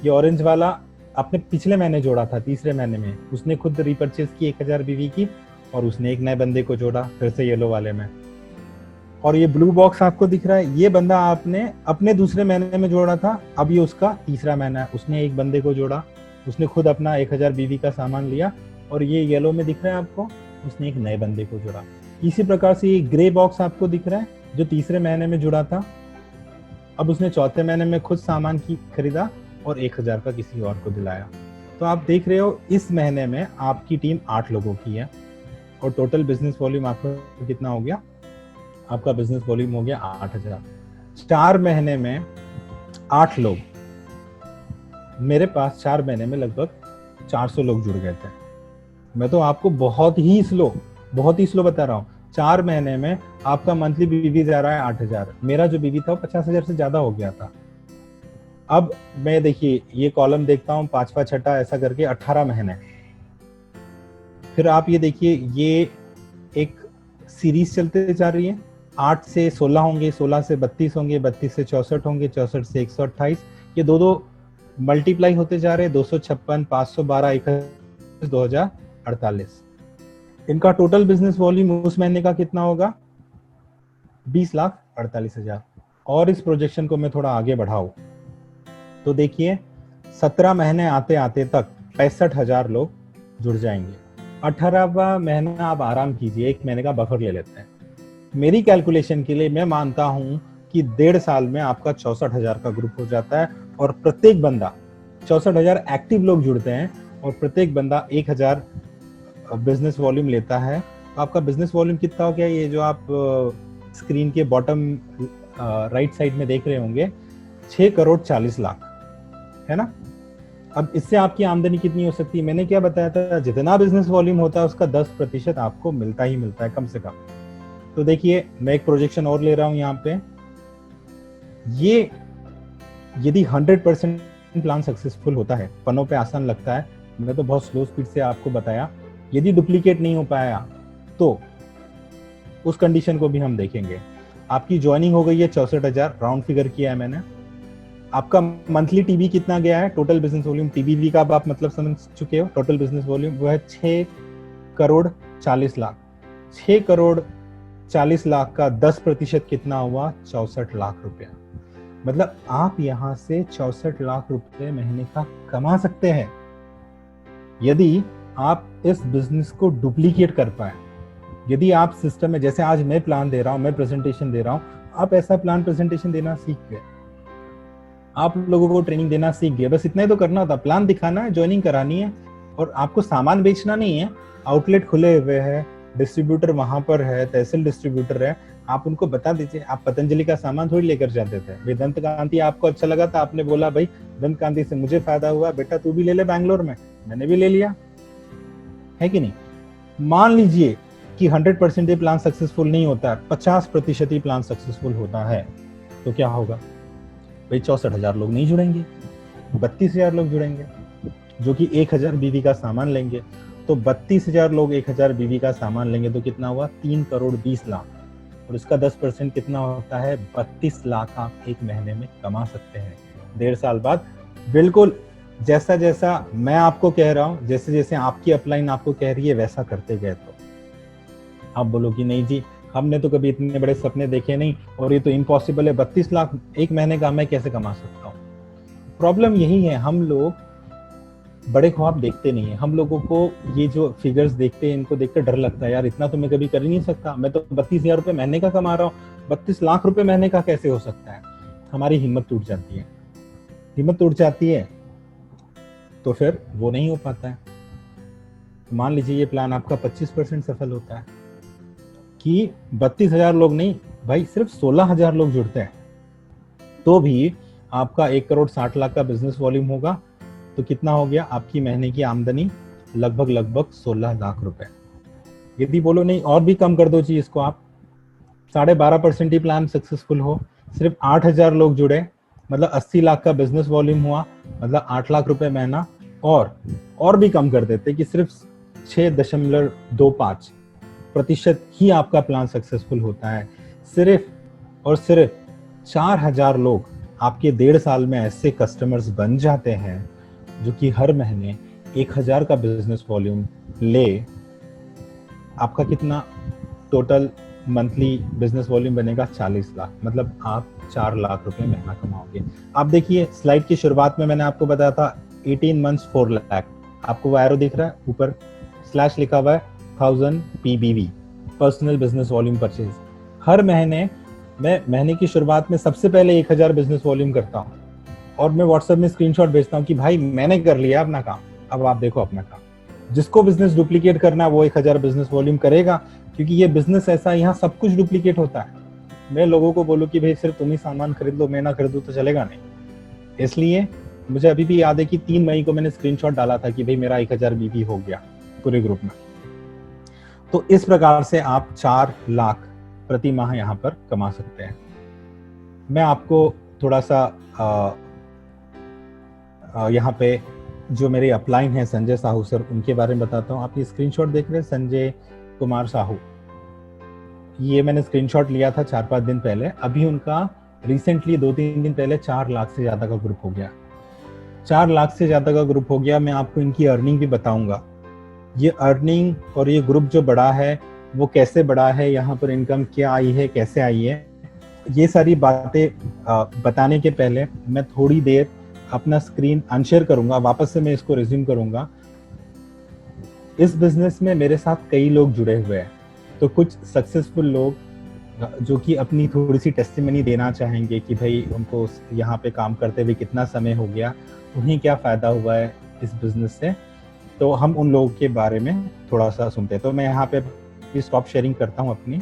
ये ऑरेंज वाला आपने पिछले महीने जोड़ा था, तीसरे महीने में उसने खुद रिपर्चेज की 1,000 बीवी की, और उसने एक नए बंदे को जोड़ा फिर से येलो वाले में। और ये ब्लू बॉक्स आपको दिख रहा है, ये बंदा आपने अपने दूसरे महीने में जोड़ा था, अब ये उसका तीसरा महीना है, उसने एक बंदे को जोड़ा, उसने खुद अपना 1,000 बीवी का सामान लिया, और ये येलो में दिख रहा है आपको, उसने एक नए बंदे को जोड़ा। इसी प्रकार से ये ग्रे बॉक्स आपको दिख रहा है जो तीसरे महीने में जुड़ा था, अब उसने चौथे महीने में खुद सामान की खरीदा और 1,000 का किसी और को दिलाया। तो आप देख रहे हो इस महीने में आपकी टीम 8 लोगों की है, और टोटल बिजनेस वॉल्यूम आपका कितना हो गया? आपका बिजनेस वॉल्यूम हो गया 8,000। 4 महीने में 8 लोग, मेरे पास 4 महीने में लगभग 400 लोग जुड़ गए थे। मैं तो आपको बहुत ही स्लो बता रहा हूँ। 4 महीने में आपका मंथली बीवी जा रहा है 8,000, मेरा जो बीवी था वो 50,000 से ज्यादा हो गया था। अब मैं देखिए ये कॉलम देखता हूँ, 5वां 6ठा ऐसा करके 18 महीने। फिर आप ये देखिए, ये एक सीरीज चलते जा रही है, 8 से 16 होंगे, 16 से 32 होंगे, 32 से 64 होंगे, 64 से 128, ये दो मल्टीप्लाई होते जा रहे हैं, 256, 512, 21, 2048। इनका टोटल बिजनेस वॉल्यूम उस महीने का कितना होगा? 20,48,000। और इस प्रोजेक्शन को मैं थोड़ा आगे बढ़ाऊं तो देखिए 17 महीने आते आते तक 65,000 लोग जुड़ जाएंगे। 18वां महीना आप आराम कीजिए, 1 महीने का बफर ले लेते हैं। मेरी कैलकुलेशन के लिए मैं मानता हूं कि 1.5 साल में आपका 64,000 का ग्रुप हो जाता है, और प्रत्येक बंदा 64,000 एक्टिव लोग जुड़ते हैं, और प्रत्येक बंदा 1,000 बिजनेस वॉल्यूम लेता है। तो आपका बिजनेस वॉल्यूम कितना हो गया? ये जो आप स्क्रीन के बॉटम राइट साइड में देख रहे होंगे, 6 करोड़ 40 लाख, है ना? अब इससे आपकी आमदनी कितनी हो सकती है? मैंने क्या बताया था, जितना बिजनेस वॉल्यूम होता है उसका 10% आपको मिलता ही मिलता है कम से कम। तो देखिए मैं एक प्रोजेक्शन और ले रहा हूं यहाँ पे, ये यदि 100% प्लान सक्सेसफुल होता है, पनों पे आसान लगता है, मैं तो बहुत स्लो स्पीड से आपको बताया, यदि डुप्लीकेट नहीं हो पाया तो उस कंडीशन को भी हम देखेंगे। आपकी ज्वाइनिंग हो गई है 64,000, राउंड फिगर किया है मैंने। आपका मंथली टीवी कितना गया है, टोटल बिजनेस वॉल्यूम, टीबीवी का आप मतलब समझ चुके हो, टोटल बिजनेस वॉल्यूम वो है 6 करोड़ 40 लाख। 6 करोड़ 40 लाख का 10% कितना हुआ, 64 लाख रुपया। मतलब आप यहाँ से 64 लाख रुपए महीने का कमा सकते हैं यदि आप इस बिजनेस को डुप्लीकेट कर पाए। यदि आप सिस्टम में, जैसे आज मैं प्लान दे रहा हूं, मैं प्रेजेंटेशन दे रहा हूं, आप ऐसा प्लान प्रेजेंटेशन देना सीख गए, आप लोगों को ट्रेनिंग देना सीख गए, बस इतना ही तो करना था, प्लान दिखाना है, ज्वाइनिंग करानी है, और आपको सामान बेचना नहीं है। आउटलेट खुले हुए हैं, डिस्ट्रीब्यूटर वहां पर है, तहसील डिस्ट्रीब्यूटर है, आप उनको बता दीजिए। आप पतंजलि का सामान थोड़ी लेकर जाते थे भाई, दंत कांति आपको अच्छा लगा था, आपने बोला भाई दंत कांति से मुझे फायदा हुआ, बेटा तू भी ले ले बैंगलोर में, मैंने भी ले लिया, है कि नहीं। मान लीजिए कि 100% प्लान सक्सेसफुल नहीं होता है, 50% ही प्लान सक्सेसफुल होता है, तो क्या होगा भाई, 64,000 लोग नहीं जुड़ेंगे, 32,000 लोग जुड़ेंगे जो कि 1,000 बीवी का सामान लेंगे। तो 32,000 लोग 1,000 बीवी का सामान लेंगे तो कितना हुआ, 3 करोड़ 20 लाख, और इसका 10% कितना होता है, 32 लाख आप एक महीने में कमा सकते हैं 1.5 साल बाद। बिल्कुल जैसा जैसा मैं आपको कह रहा हूं, जैसे जैसे आपकी अपलाइन आपको कह रही है वैसा करते गए तो आप बोलोगे नहीं जी हमने तो कभी इतने बड़े सपने देखे नहीं और ये तो इम्पॉसिबल है, 32 लाख एक महीने का मैं कैसे कमा सकता हूँ। प्रॉब्लम यही है, हम लोग बड़े ख्वाब देखते नहीं है। हम लोगों को ये जो फिगर्स देखते हैं इनको देखकर डर लगता है, यार इतना तो मैं कभी कर ही नहीं सकता, मैं तो 32,000 रुपए महीने का कमा रहा हूँ, 32 लाख रुपए महीने का कैसे हो सकता है। हमारी हिम्मत टूट जाती है, हिम्मत टूट जाती है तो फिर वो नहीं हो पाता है। मान लीजिए ये प्लान आपका 25% सफल होता है कि 32,000 लोग नहीं भाई, सिर्फ 16,000 लोग जुड़ते हैं तो भी आपका 1 करोड़ 60 लाख का बिजनेस वॉल्यूम होगा, तो कितना हो गया आपकी महीने की आमदनी, लगभग 16 लाख रुपए। यदि बोलो नहीं और भी कम कर दो चीज को, आप 12.5% ही प्लान सक्सेसफुल हो, सिर्फ 8,000 लोग जुड़े, मतलब 80 लाख का बिजनेस वॉल्यूम हुआ, मतलब 8 लाख रुपए महीना, और भी कम कर देते कि सिर्फ 6.25% ही आपका प्लान सक्सेसफुल होता है। सिर्फ और सिर्फ 4,000 लोग आपके 1.5 साल में ऐसे कस्टमर्स बन जाते हैं जो कि हर महीने 1,000 का बिजनेस वॉल्यूम ले। आपका कितना टोटल मंथली बिजनेस वॉल्यूम बनेगा, 40 लाख, मतलब आप 4 लाख रुपए महीना कमाओगे। आप देखिए स्लाइड की शुरुआत में मैंने आपको बताया था 18 मंथ्स 4 लाख, आपको वो एरो दिख रहा है, ऊपर स्लैश लिखा हुआ है 1000 PBV, personal business volume purchase. हर महीने मैं महीने की शुरुआत में सबसे पहले 1,000 बिजनेस वॉल्यूम करता हूँ और मैं व्हाट्सएप में स्क्रीनशॉट भेजता हूँ कि भाई मैंने कर लिया अपना काम, अब आप देखो अपना काम। जिसको बिजनेस डुप्लीकेट करना है वो 1,000 बिजनेस वॉल्यूम करेगा, क्योंकि ये बिजनेस ऐसा है यहाँ सब कुछ डुप्लीकेट होता है। मैं लोगों को बोलूँ कि भाई सिर्फ तुम ही सामान खरीद लो, मैं ना खरीदूं तो चलेगा नहीं। इसलिए मुझे अभी भी याद है कि 3 मई को मैंने स्क्रीनशॉट डाला था कि भाई मेरा 1,000 बीवी हो गया पूरे ग्रुप में। तो इस प्रकार से आप 4 लाख प्रति माह यहाँ पर कमा सकते हैं। मैं आपको थोड़ा सा यहाँ पे जो मेरे अपलाइन है संजय साहू सर, उनके बारे में बताता हूँ। आप ये स्क्रीनशॉट देख रहे हैं, संजय कुमार साहू, ये मैंने स्क्रीनशॉट लिया था 4-5 दिन पहले। अभी उनका रिसेंटली 2-3 दिन पहले 4 लाख से ज्यादा का ग्रुप हो गया, 4 लाख से ज्यादा का ग्रुप हो गया। मैं आपको इनकी अर्निंग भी बताऊंगा, ये अर्निंग और ये ग्रुप जो बड़ा है वो कैसे बड़ा है, यहाँ पर इनकम क्या आई है, कैसे आई है, ये सारी बातें बताने के पहले मैं थोड़ी देर अपना स्क्रीन अनशेयर करूंगा, वापस से मैं इसको रिज्यूम करूंगा। इस बिजनेस में मेरे साथ कई लोग जुड़े हुए हैं, तो कुछ सक्सेसफुल लोग जो कि अपनी थोड़ी सी टेस्टिमनी देना चाहेंगे कि भाई उनको यहाँ पे काम करते हुए कितना समय हो गया, उन्हें क्या फायदा हुआ है इस बिजनेस से। तो हम उन लोगों के बारे में थोड़ा सा सुनते हैं। तो मैं यहाँ पे स्टॉप शेयरिंग करता हूँ अपनी